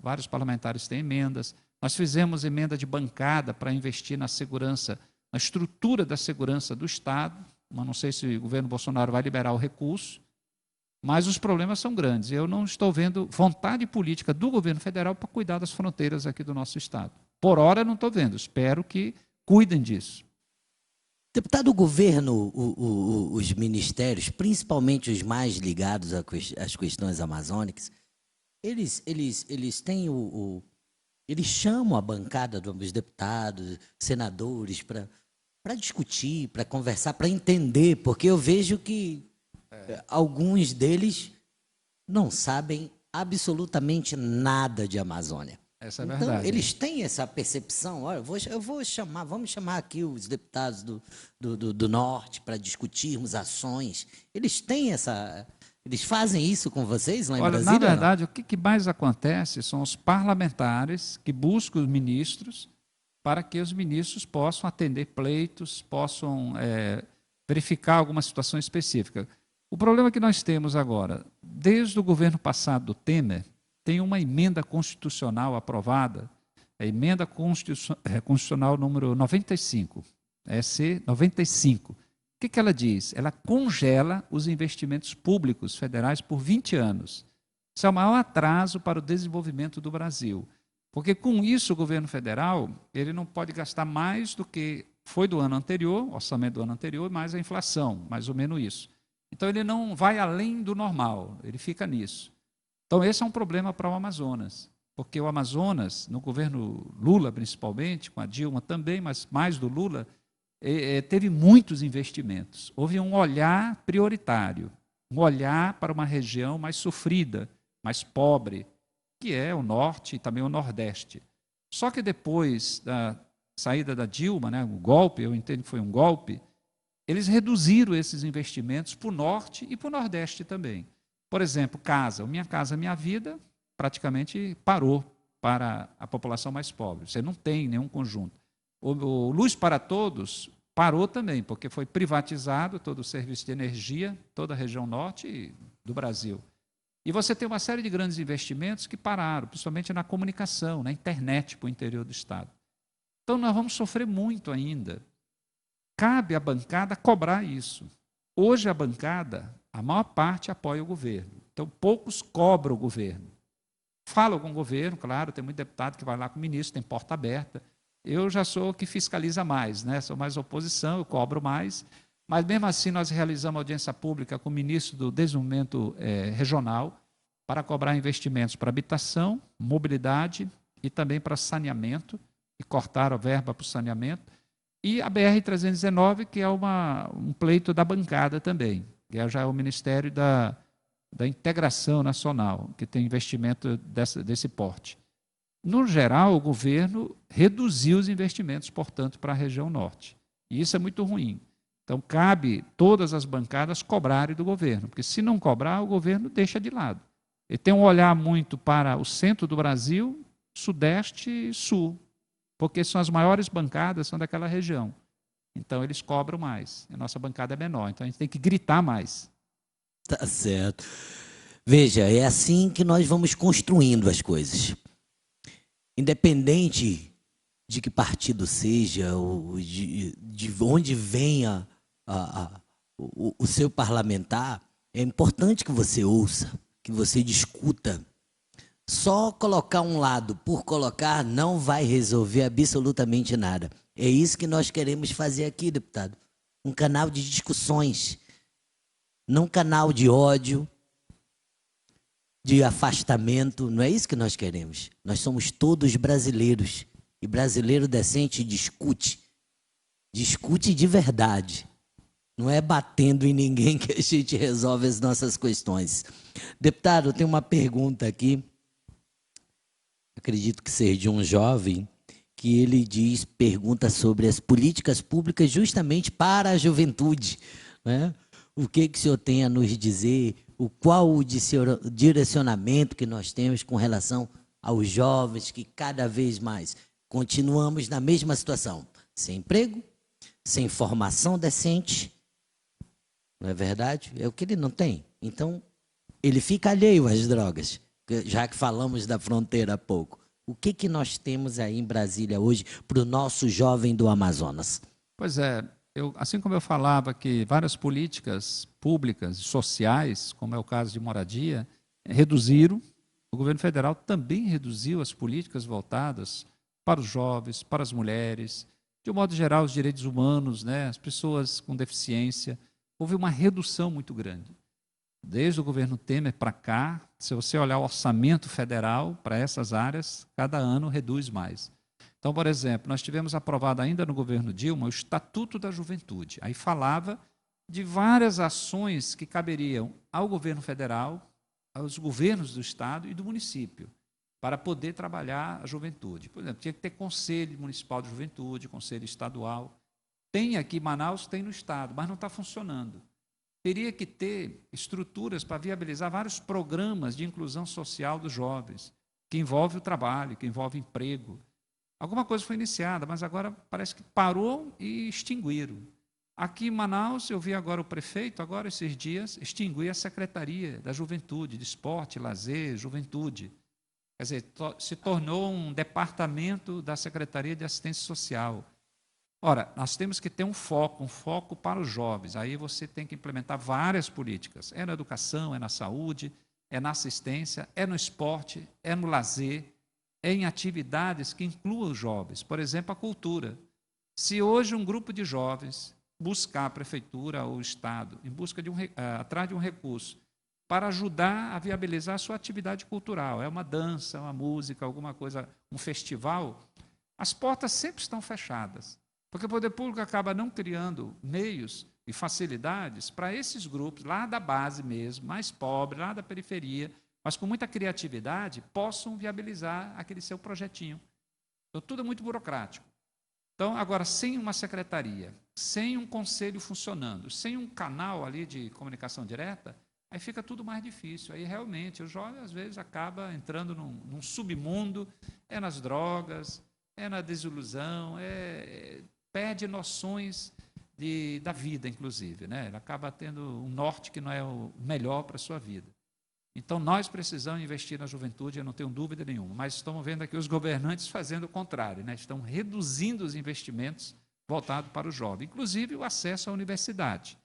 Vários parlamentares têm emendas. Nós fizemos emenda de bancada para investir na segurança, na estrutura da segurança do Estado, mas não sei se o governo Bolsonaro vai liberar o recurso, mas os problemas são grandes. Eu não estou vendo vontade política do governo federal para cuidar das fronteiras aqui do nosso Estado. Por hora, não estou vendo. Espero que cuidem disso. Deputado, o governo, os ministérios, principalmente os mais ligados às questões amazônicas, eles têm eles chamam a bancada dos deputados, senadores, para discutir, para conversar, para entender, porque eu vejo que alguns deles não sabem absolutamente nada de Amazônia. Essa é Então, verdade. eles têm essa percepção. Olha, vamos chamar aqui os deputados do Norte para discutirmos ações. Eles têm eles fazem isso com vocês lá em Olha, Brasília? na verdade, o que mais acontece são os parlamentares que buscam os ministros para que os ministros possam atender pleitos, possam verificar alguma situação específica. O problema que nós temos agora, desde o governo passado do Temer, tem uma emenda constitucional aprovada, a emenda constitucional número 95, EC 95. O que ela diz? Ela congela os investimentos públicos federais por 20 anos. Isso é o maior atraso para o desenvolvimento do Brasil. Porque com isso o governo federal ele não pode gastar mais do que foi do ano anterior, orçamento do ano anterior, mais a inflação, mais ou menos isso. Então ele não vai além do normal, ele fica nisso. Então, esse é um problema para o Amazonas, porque o Amazonas, no governo Lula principalmente, com a Dilma também, mas mais do Lula, teve muitos investimentos. Houve um olhar prioritário, um olhar para uma região mais sofrida, mais pobre, que é o Norte e também o Nordeste. Só que depois da saída da Dilma, né, o golpe, eu entendo que foi um golpe, eles reduziram esses investimentos para o Norte e para o Nordeste também. Por exemplo, casa. O Minha Casa Minha Vida praticamente parou para a população mais pobre. Você não tem nenhum conjunto. O Luz para Todos parou também, porque foi privatizado todo o serviço de energia, toda a região norte do Brasil. E você tem uma série de grandes investimentos que pararam, principalmente na comunicação, na internet para o interior do Estado. Então, nós vamos sofrer muito ainda. Cabe à bancada cobrar isso. Hoje, a bancada, a maior parte apoia o governo. Então, poucos cobram o governo. Falam com o governo, claro, tem muito deputado que vai lá com o ministro, tem porta aberta. Eu já sou o que fiscaliza mais, né? Sou mais oposição, eu cobro mais. Mas, mesmo assim, nós realizamos audiência pública com o ministro do Desenvolvimento Regional para cobrar investimentos para habitação, mobilidade e também para saneamento, e cortaram a verba para o saneamento. E a BR-319, que é um pleito da bancada também, que já é o Ministério da Integração Nacional, que tem investimento desse porte. No geral, o governo reduziu os investimentos, portanto, para a região norte. E isso é muito ruim. Então, cabe todas as bancadas cobrarem do governo, porque se não cobrar, o governo deixa de lado. Ele tem um olhar muito para o centro do Brasil, sudeste e sul, porque são as maiores bancadas, são daquela região. Então, eles cobram mais. A nossa bancada é menor, então a gente tem que gritar mais. Tá certo. Veja, é assim que nós vamos construindo as coisas. Independente de que partido seja, ou de onde venha o seu parlamentar, é importante que você ouça, que você discuta. Só colocar um lado por colocar não vai resolver absolutamente nada. É isso que nós queremos fazer aqui, deputado. Um canal de discussões, não um canal de ódio, de afastamento. Não é isso que nós queremos. Nós somos todos brasileiros. E brasileiro decente discute. Discute de verdade. Não é batendo em ninguém que a gente resolve as nossas questões. Deputado, eu tenho uma pergunta aqui. Acredito que seja de um jovem, que ele pergunta sobre as políticas públicas justamente para a juventude, né? O que o senhor tem a nos dizer? Qual o direcionamento que nós temos com relação aos jovens que cada vez mais continuamos na mesma situação, sem emprego, sem formação decente, não é verdade? É o que ele não tem. Então, ele fica alheio às drogas, já que falamos da fronteira há pouco. O que nós temos aí em Brasília hoje para o nosso jovem do Amazonas? Pois é, assim como eu falava que várias políticas públicas e sociais, como é o caso de moradia, reduziram, o governo federal também reduziu as políticas voltadas para os jovens, para as mulheres, de um modo geral, os direitos humanos, né, as pessoas com deficiência. Houve uma redução muito grande. Desde o governo Temer para cá, se você olhar o orçamento federal para essas áreas, cada ano reduz mais. Então, por exemplo, nós tivemos aprovado ainda no governo Dilma o Estatuto da Juventude. Aí falava de várias ações que caberiam ao governo federal, aos governos do estado e do município, para poder trabalhar a juventude. Por exemplo, tinha que ter conselho municipal de juventude, conselho estadual. Tem aqui em Manaus, tem no estado, mas não está funcionando. Teria que ter estruturas para viabilizar vários programas de inclusão social dos jovens, que envolve o trabalho, que envolve emprego. Alguma coisa foi iniciada, mas agora parece que parou e extinguiram. Aqui em Manaus, eu vi agora o prefeito, agora esses dias, extinguir a Secretaria da Juventude, de Esporte, Lazer, Juventude. Quer dizer, se tornou um departamento da Secretaria de Assistência Social. Ora, nós temos que ter um foco para os jovens. Aí você tem que implementar várias políticas. É na educação, é na saúde, é na assistência, é no esporte, é no lazer, é em atividades que incluam os jovens. Por exemplo, a cultura. Se hoje um grupo de jovens buscar a prefeitura ou o Estado em busca atrás de um recurso para ajudar a viabilizar a sua atividade cultural, é uma dança, uma música, alguma coisa, um festival, as portas sempre estão fechadas. Porque o poder público acaba não criando meios e facilidades para esses grupos, lá da base mesmo, mais pobres, lá da periferia, mas com muita criatividade, possam viabilizar aquele seu projetinho. Então, tudo é muito burocrático. Então, agora, sem uma secretaria, sem um conselho funcionando, sem um canal ali de comunicação direta, aí fica tudo mais difícil. Aí, realmente, o jovem, às vezes, acaba entrando num submundo, é nas drogas, é na desilusão, perde noções da vida, inclusive, né? Ele acaba tendo um norte que não é o melhor para a sua vida. Então, nós precisamos investir na juventude, eu não tenho dúvida nenhuma, mas estamos vendo aqui os governantes fazendo o contrário, né? Estão reduzindo os investimentos voltados para o jovem, inclusive o acesso à universidade,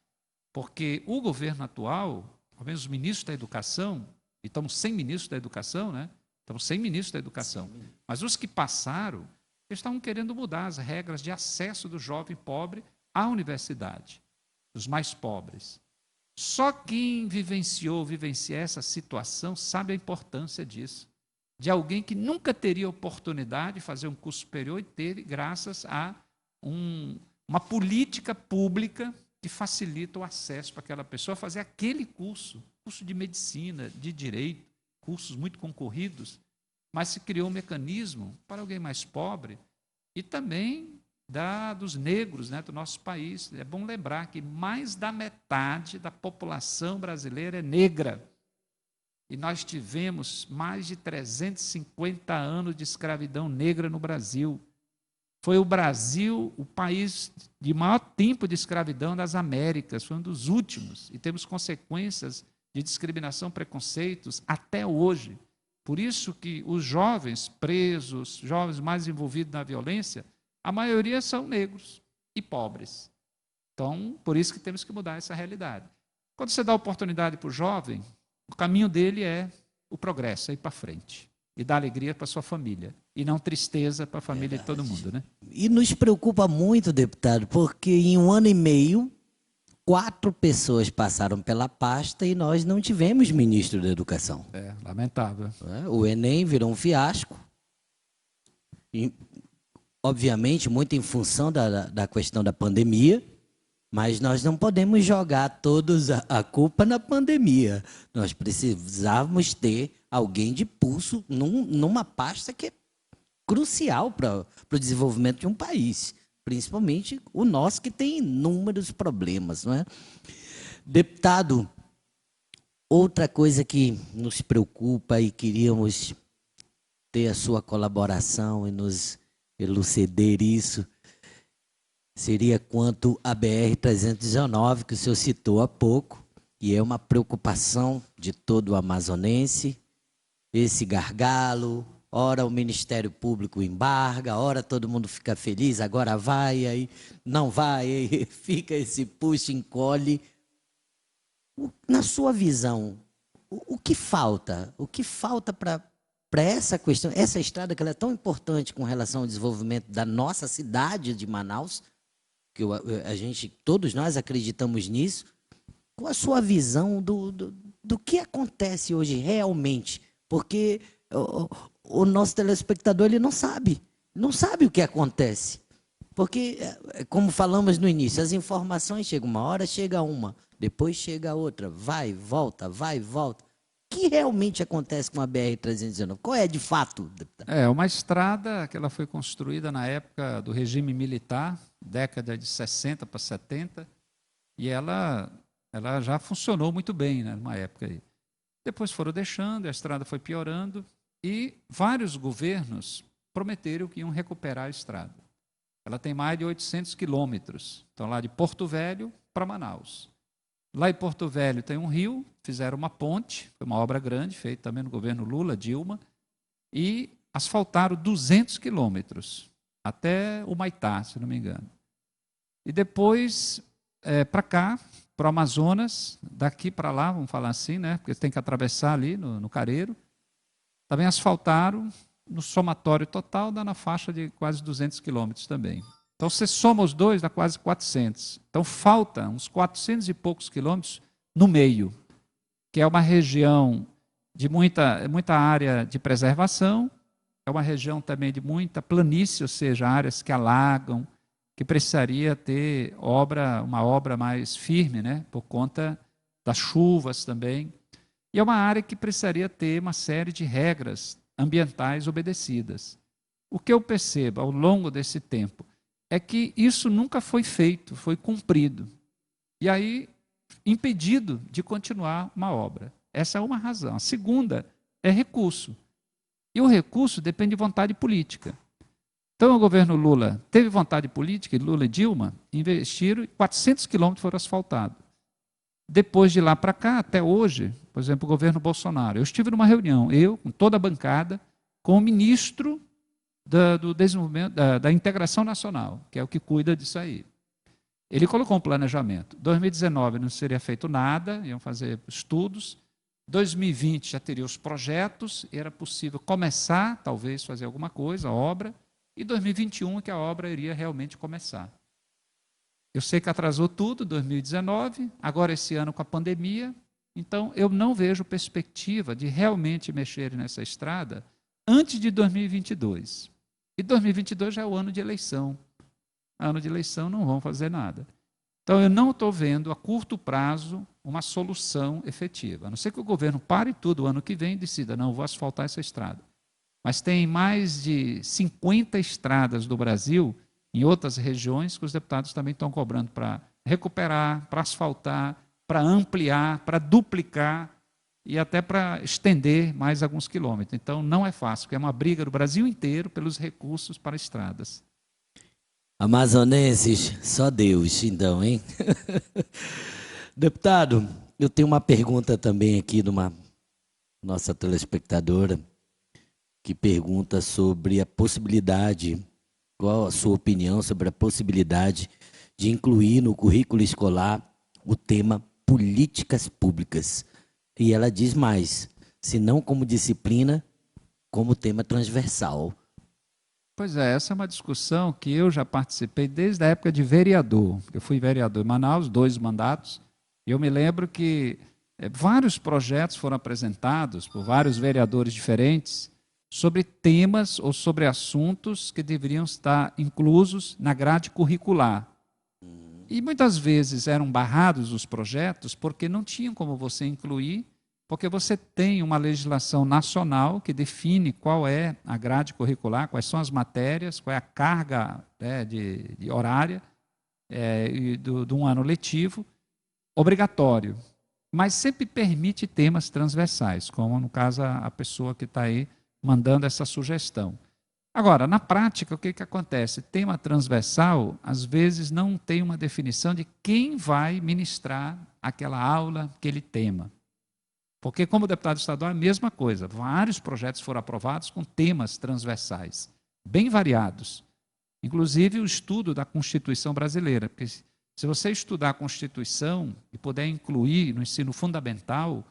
porque o governo atual, ao menos os ministros da educação, e estamos sem ministro da educação, né? Estamos sem ministro da educação, mas os que passaram, eles estavam querendo mudar as regras de acesso do jovem pobre à universidade, dos mais pobres. Só quem vivencia essa situação sabe a importância disso. De alguém que nunca teria oportunidade de fazer um curso superior e teve graças a uma política pública que facilita o acesso para aquela pessoa a fazer aquele curso de medicina, de direito, cursos muito concorridos, mas se criou um mecanismo para alguém mais pobre e também dos negros, né, do nosso país. É bom lembrar que mais da metade da população brasileira é negra. E nós tivemos mais de 350 anos de escravidão negra no Brasil. Foi o Brasil o país de maior tempo de escravidão das Américas, foi um dos últimos. E temos consequências de discriminação, preconceitos até hoje. Por isso que os jovens presos, jovens mais envolvidos na violência, a maioria são negros e pobres. Então, por isso que temos que mudar essa realidade. Quando você dá oportunidade para o jovem, o caminho dele é o progresso, é ir para frente. E dar alegria para a sua família. E não tristeza para a família de todo mundo, né? E nos preocupa muito, deputado, porque em 1 ano e meio, 4 pessoas passaram pela pasta e nós não tivemos ministro da Educação. É, lamentável. O Enem virou um fiasco. E, obviamente, muito em função da questão da pandemia, mas nós não podemos jogar todos a culpa na pandemia. Nós precisávamos ter alguém de pulso numa pasta que é crucial para o desenvolvimento de um país, principalmente o nosso, que tem inúmeros problemas, não é? Deputado, outra coisa que nos preocupa e queríamos ter a sua colaboração e nos elucidar isso, seria quanto à BR-319, que o senhor citou há pouco, e é uma preocupação de todo o amazonense, esse gargalo, ora o Ministério Público embarga, ora todo mundo fica feliz, agora vai, aí não vai, aí fica esse puxa, encolhe. Na sua visão, o que falta? O que falta para essa questão, essa estrada que ela é tão importante com relação ao desenvolvimento da nossa cidade de Manaus, que todos nós acreditamos nisso, qual a sua visão do que acontece hoje realmente? Porque o nosso telespectador ele não sabe o que acontece. Porque, como falamos no início, as informações chegam uma hora, chega uma, depois chega outra, vai, volta, vai, volta. O que realmente acontece com a BR-319? Qual é de fato, deputado? É uma estrada que ela foi construída na época do regime militar, década de 60 para 70, e ela já funcionou muito bem, né, numa época aí. Depois foram deixando, a estrada foi piorando, e vários governos prometeram que iam recuperar a estrada. Ela tem mais de 800 quilômetros, então lá de Porto Velho para Manaus. Lá em Porto Velho tem um rio, fizeram uma ponte, foi uma obra grande, feita também no governo Lula, Dilma, e asfaltaram 200 quilômetros, até o Maitá, se não me engano. E depois, para cá, para o Amazonas, daqui para lá, vamos falar assim, né? Porque tem que atravessar ali no Careiro. Também asfaltaram, no somatório total, dá na faixa de quase 200 quilômetros também. Então, você soma os dois, dá quase 400. Então, falta uns 400 e poucos quilômetros no meio, que é uma região de muita área de preservação, é uma região também de muita planície, ou seja, áreas que alagam, que precisaria ter uma obra mais firme, né, por conta das chuvas também. E é uma área que precisaria ter uma série de regras ambientais obedecidas. O que eu percebo ao longo desse tempo é que isso nunca foi feito, foi cumprido. E aí, impedido de continuar uma obra. Essa é uma razão. A segunda é recurso. E o recurso depende de vontade política. Então, o governo Lula teve vontade política, e Lula e Dilma investiram, 400 quilômetros foram asfaltados. Depois de lá para cá, até hoje, por exemplo, o governo Bolsonaro, eu estive numa reunião, eu, com toda a bancada, com o ministro do desenvolvimento, da integração nacional, que é o que cuida disso aí. Ele colocou um planejamento. 2019 não seria feito nada, iam fazer estudos. 2020 já teria os projetos, e era possível começar, talvez, fazer alguma coisa, obra, e 2021 que a obra iria realmente começar. Eu sei que atrasou tudo, 2019, agora esse ano com a pandemia, então eu não vejo perspectiva de realmente mexer nessa estrada antes de 2022. E 2022 já é o ano de eleição. Ano de eleição não vão fazer nada. Então eu não estou vendo a curto prazo uma solução efetiva. A não ser que o governo pare tudo o ano que vem e decida, não, vou asfaltar essa estrada. Mas tem mais de 50 estradas do Brasil, em outras regiões, que os deputados também estão cobrando para recuperar, para asfaltar, para ampliar, para duplicar e até para estender mais alguns quilômetros. Então, não é fácil, porque é uma briga do Brasil inteiro pelos recursos para estradas. Amazonenses, só Deus, então, hein? Deputado, eu tenho uma pergunta também aqui de uma nossa telespectadora, que pergunta sobre a possibilidade, qual a sua opinião sobre a possibilidade de incluir no currículo escolar o tema políticas públicas. E ela diz mais, se não como disciplina, como tema transversal. Pois é, essa é uma discussão que eu já participei desde a época de vereador. Eu fui vereador em Manaus, 2 mandatos, e eu me lembro que vários projetos foram apresentados por vários vereadores diferentes sobre temas ou sobre assuntos que deveriam estar inclusos na grade curricular. E muitas vezes eram barrados os projetos porque não tinham como você incluir, porque você tem uma legislação nacional que define qual é a grade curricular, quais são as matérias, qual é a carga de horária de um ano letivo, obrigatório, mas sempre permite temas transversais, como no caso a pessoa que está aí mandando essa sugestão. Agora, na prática, o que acontece? Tema transversal, às vezes, não tem uma definição de quem vai ministrar aquela aula, aquele tema. Porque, como deputado estadual, é a mesma coisa. Vários projetos foram aprovados com temas transversais, bem variados. Inclusive, o estudo da Constituição brasileira. Porque, se você estudar a Constituição e puder incluir no ensino fundamental,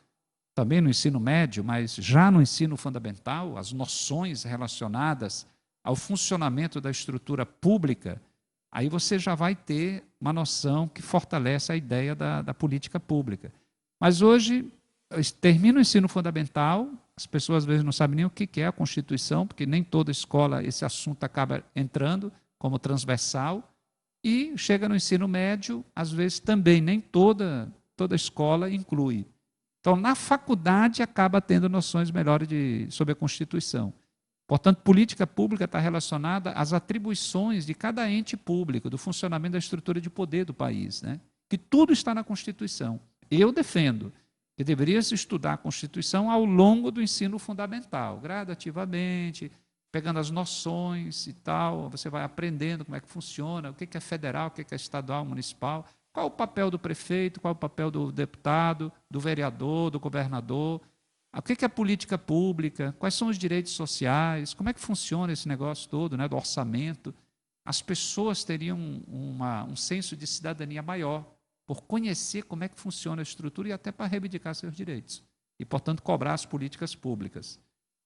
também no ensino médio, mas já no ensino fundamental, as noções relacionadas ao funcionamento da estrutura pública, aí você já vai ter uma noção que fortalece a ideia da política pública. Mas hoje, termina o ensino fundamental, as pessoas às vezes não sabem nem o que é a Constituição, porque nem toda escola esse assunto acaba entrando como transversal, e chega no ensino médio, às vezes também nem toda escola inclui. Então, na faculdade, acaba tendo noções melhores sobre a Constituição. Portanto, política pública está relacionada às atribuições de cada ente público, do funcionamento da estrutura de poder do país, né? Que tudo está na Constituição. Eu defendo que deveria se estudar a Constituição ao longo do ensino fundamental, gradativamente, pegando as noções e tal, você vai aprendendo como é que funciona, o que é federal, o que é estadual, municipal, qual o papel do prefeito, qual o papel do deputado, do vereador, do governador, o que é política pública, quais são os direitos sociais, como é que funciona esse negócio todo, né, do orçamento. As pessoas teriam um senso de cidadania maior, por conhecer como é que funciona a estrutura e até para reivindicar seus direitos. E, portanto, cobrar as políticas públicas.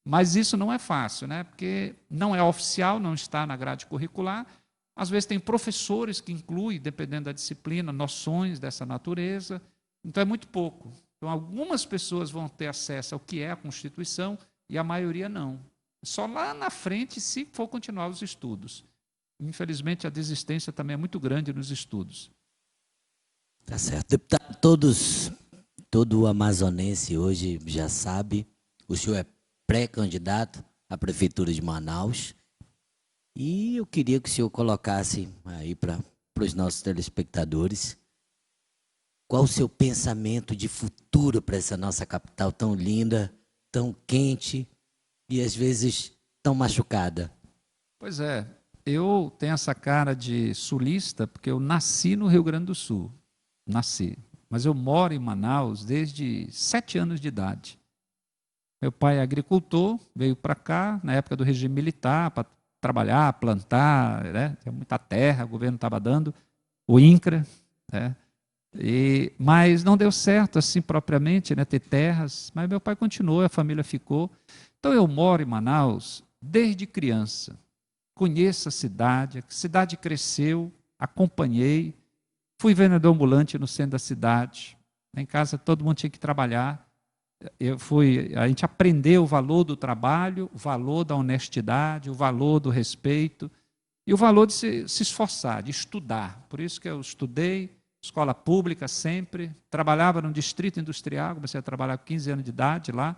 Mas isso não é fácil, né? Porque não é oficial, não está na grade curricular. Às vezes tem professores que incluem, dependendo da disciplina, noções dessa natureza. Então é muito pouco. Então algumas pessoas vão ter acesso ao que é a Constituição e a maioria não. Só lá na frente, se for continuar os estudos. Infelizmente, a desistência também é muito grande nos estudos. Tá certo. Deputado, todo amazonense hoje já sabe, o senhor é pré-candidato à Prefeitura de Manaus. E eu queria que o senhor colocasse aí para os nossos telespectadores qual o seu pensamento de futuro para essa nossa capital tão linda, tão quente e às vezes tão machucada. Pois é, eu tenho essa cara de sulista porque eu nasci no Rio Grande do Sul, nasci. Mas eu moro em Manaus desde 7 anos de idade. Meu pai é agricultor, veio para cá na época do regime militar para trabalhar, plantar, né? Tinha muita terra, o governo estava dando, o INCRA, né? Mas não deu certo assim propriamente, né, ter terras, mas meu pai continuou, a família ficou. Então eu moro em Manaus desde criança, conheço a cidade cresceu, acompanhei, fui vendedor ambulante no centro da cidade, em casa todo mundo tinha que trabalhar, a gente aprendeu o valor do trabalho, o valor da honestidade, o valor do respeito e o valor de se esforçar, de estudar. Por isso que eu estudei, escola pública sempre, trabalhava no distrito industrial, comecei a trabalhar com 15 anos de idade lá,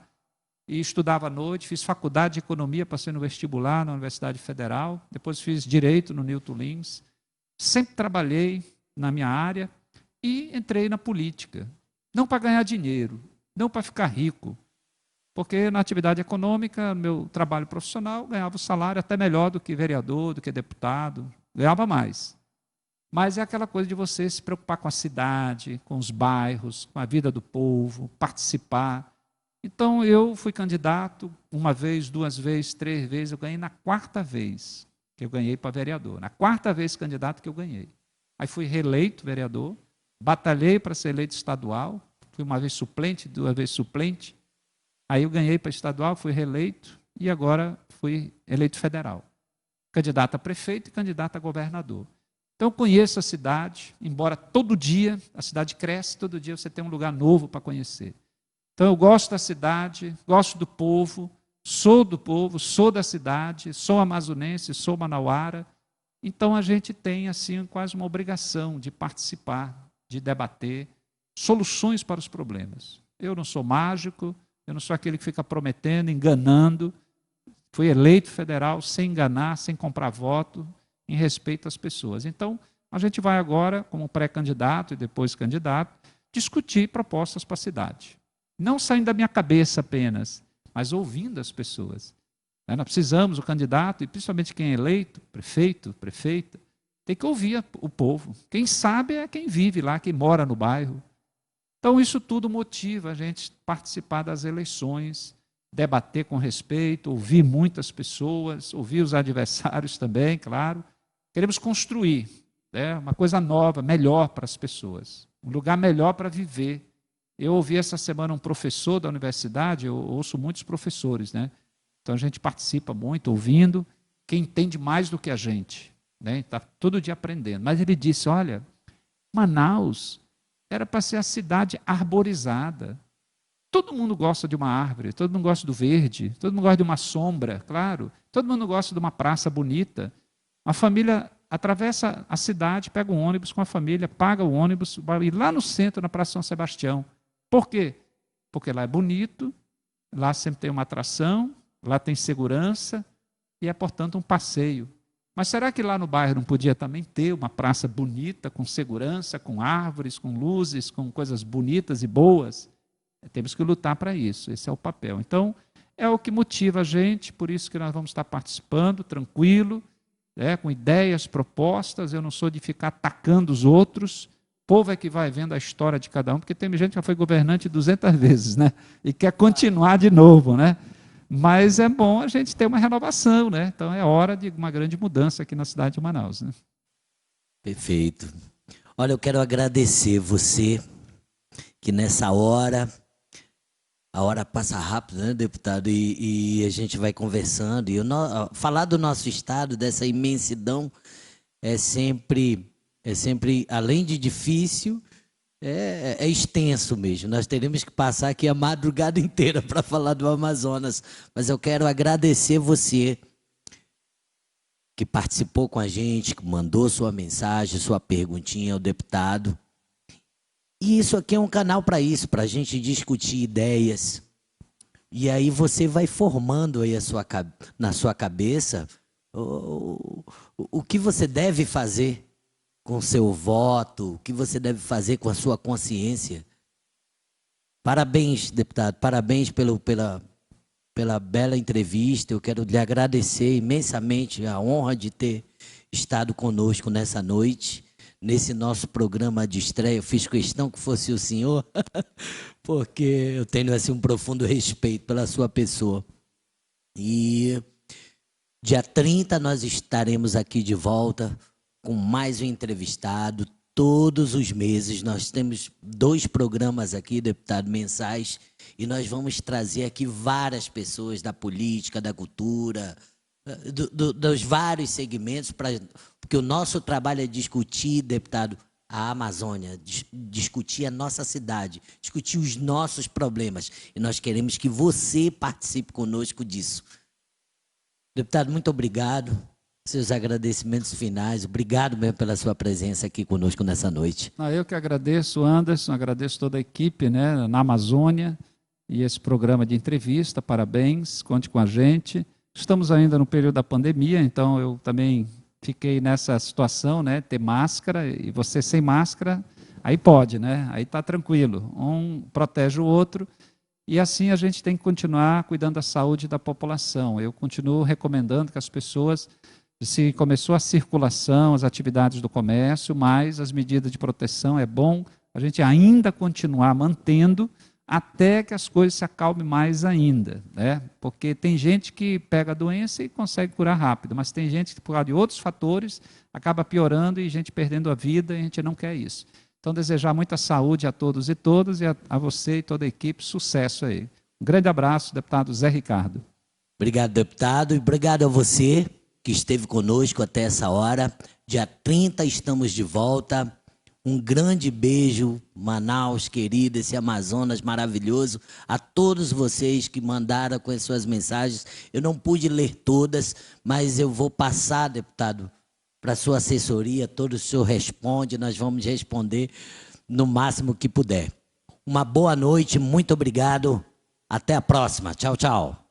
e estudava à noite, fiz faculdade de economia, passei no vestibular na Universidade Federal, depois fiz direito no Newton Lins, sempre trabalhei na minha área e entrei na política, não para ganhar dinheiro, não para ficar rico, porque na atividade econômica, meu trabalho profissional, ganhava o salário até melhor do que vereador, do que deputado, ganhava mais. Mas é aquela coisa de você se preocupar com a cidade, com os bairros, com a vida do povo, participar. Então, eu fui candidato uma vez, 2 vezes, 3 vezes, eu ganhei na 4ª vez que eu ganhei para vereador. Na 4ª vez candidato que eu ganhei. Aí fui reeleito vereador, batalhei para ser eleito estadual, fui uma vez suplente, 2 vezes suplente. Aí eu ganhei para estadual, fui reeleito e agora fui eleito federal. Candidato a prefeito e candidato a governador. Então eu conheço a cidade, embora todo dia a cidade cresce, todo dia você tem um lugar novo para conhecer. Então eu gosto da cidade, gosto do povo, sou da cidade, sou amazonense, sou manauara. Então a gente tem assim quase uma obrigação de participar, de debater soluções para os problemas. Eu não sou mágico, eu não sou aquele que fica prometendo, enganando. Fui eleito federal sem enganar, sem comprar voto, em respeito às pessoas. Então, a gente vai agora, como pré-candidato e depois candidato, discutir propostas para a cidade. Não saindo da minha cabeça apenas, mas ouvindo as pessoas. Nós precisamos, o candidato, e principalmente quem é eleito, prefeito, prefeita, tem que ouvir o povo. Quem sabe é quem vive lá, quem mora no bairro. Então, isso tudo motiva a gente participar das eleições, debater com respeito, ouvir muitas pessoas, ouvir os adversários também, claro. Queremos construir, né, uma coisa nova, melhor para as pessoas, um lugar melhor para viver. Eu ouvi essa semana um professor da universidade, eu ouço muitos professores, né? Então a gente participa muito, ouvindo, quem entende mais do que a gente, né? Está todo dia aprendendo. Mas ele disse, olha, Manaus era para ser a cidade arborizada. Todo mundo gosta de uma árvore, todo mundo gosta do verde, todo mundo gosta de uma sombra, claro. Todo mundo gosta de uma praça bonita. A família atravessa a cidade, pega um ônibus com a família, paga o ônibus, vai lá no centro, na Praça São Sebastião. Por quê? Porque lá é bonito, lá sempre tem uma atração, lá tem segurança e é, portanto, um passeio. Mas será que lá no bairro não podia também ter uma praça bonita, com segurança, com árvores, com luzes, com coisas bonitas e boas? Temos que lutar para isso, esse é o papel. Então, é o que motiva a gente, por isso que nós vamos estar participando, tranquilo, com ideias, propostas. Eu não sou de ficar atacando os outros, o povo é que vai vendo a história de cada um, porque tem gente que já foi governante 200 vezes, né? E quer continuar de novo, né? Mas é bom a gente ter uma renovação, né? Então é hora de uma grande mudança aqui na cidade de Manaus, né? Perfeito. Olha, eu quero agradecer você, que nessa hora, a hora passa rápido, né, deputado? E a gente vai conversando. E falar do nosso estado, dessa imensidão, é sempre, além de difícil, é extenso mesmo. Nós teremos que passar aqui a madrugada inteira para falar do Amazonas. Mas eu quero agradecer você, que participou com a gente, que mandou sua mensagem, sua perguntinha ao deputado. E isso aqui é um canal para isso, para a gente discutir ideias. E aí você vai formando aí na sua cabeça o que você deve fazer com seu voto, o que você deve fazer com a sua consciência. Parabéns, deputado, parabéns pela bela entrevista. Eu quero lhe agradecer imensamente a honra de ter estado conosco nessa noite, nesse nosso programa de estreia. Eu fiz questão que fosse o senhor, porque eu tenho assim, um profundo respeito pela sua pessoa. E dia 30 nós estaremos aqui de volta com mais um entrevistado. Todos os meses nós temos 2 programas aqui, deputado, mensais, e nós vamos trazer aqui várias pessoas da política, da cultura, dos vários segmentos, porque o nosso trabalho é discutir, deputado, a Amazônia, discutir a nossa cidade, discutir os nossos problemas, e nós queremos que você participe conosco disso. Deputado, muito obrigado. Seus agradecimentos finais. Obrigado mesmo pela sua presença aqui conosco nessa noite. Eu que agradeço, Anderson, agradeço toda a equipe, né, na Amazônia e esse programa de entrevista. Parabéns, conte com a gente. Estamos ainda no período da pandemia, então eu também fiquei nessa situação, né, ter máscara, e você sem máscara, aí pode, né, aí está tranquilo. Um protege o outro. E assim a gente tem que continuar cuidando da saúde da população. Eu continuo recomendando que as pessoas, se começou a circulação, as atividades do comércio, mas as medidas de proteção é bom a gente ainda continuar mantendo até que as coisas se acalmem mais ainda, né? Porque tem gente que pega a doença e consegue curar rápido, mas tem gente que, por causa de outros fatores, acaba piorando e gente perdendo a vida, e a gente não quer isso. Então, desejar muita saúde a todos e todas, e a você e toda a equipe, sucesso aí. Um grande abraço, deputado Zé Ricardo. Obrigado, deputado, e obrigado a você que esteve conosco até essa hora. Dia 30 estamos de volta. Um grande beijo, Manaus, querida, esse Amazonas maravilhoso. A todos vocês que mandaram com as suas mensagens. Eu não pude ler todas, mas eu vou passar, deputado, para a sua assessoria, todo o senhor responde, nós vamos responder no máximo que puder. Uma boa noite, muito obrigado, até a próxima, tchau, tchau.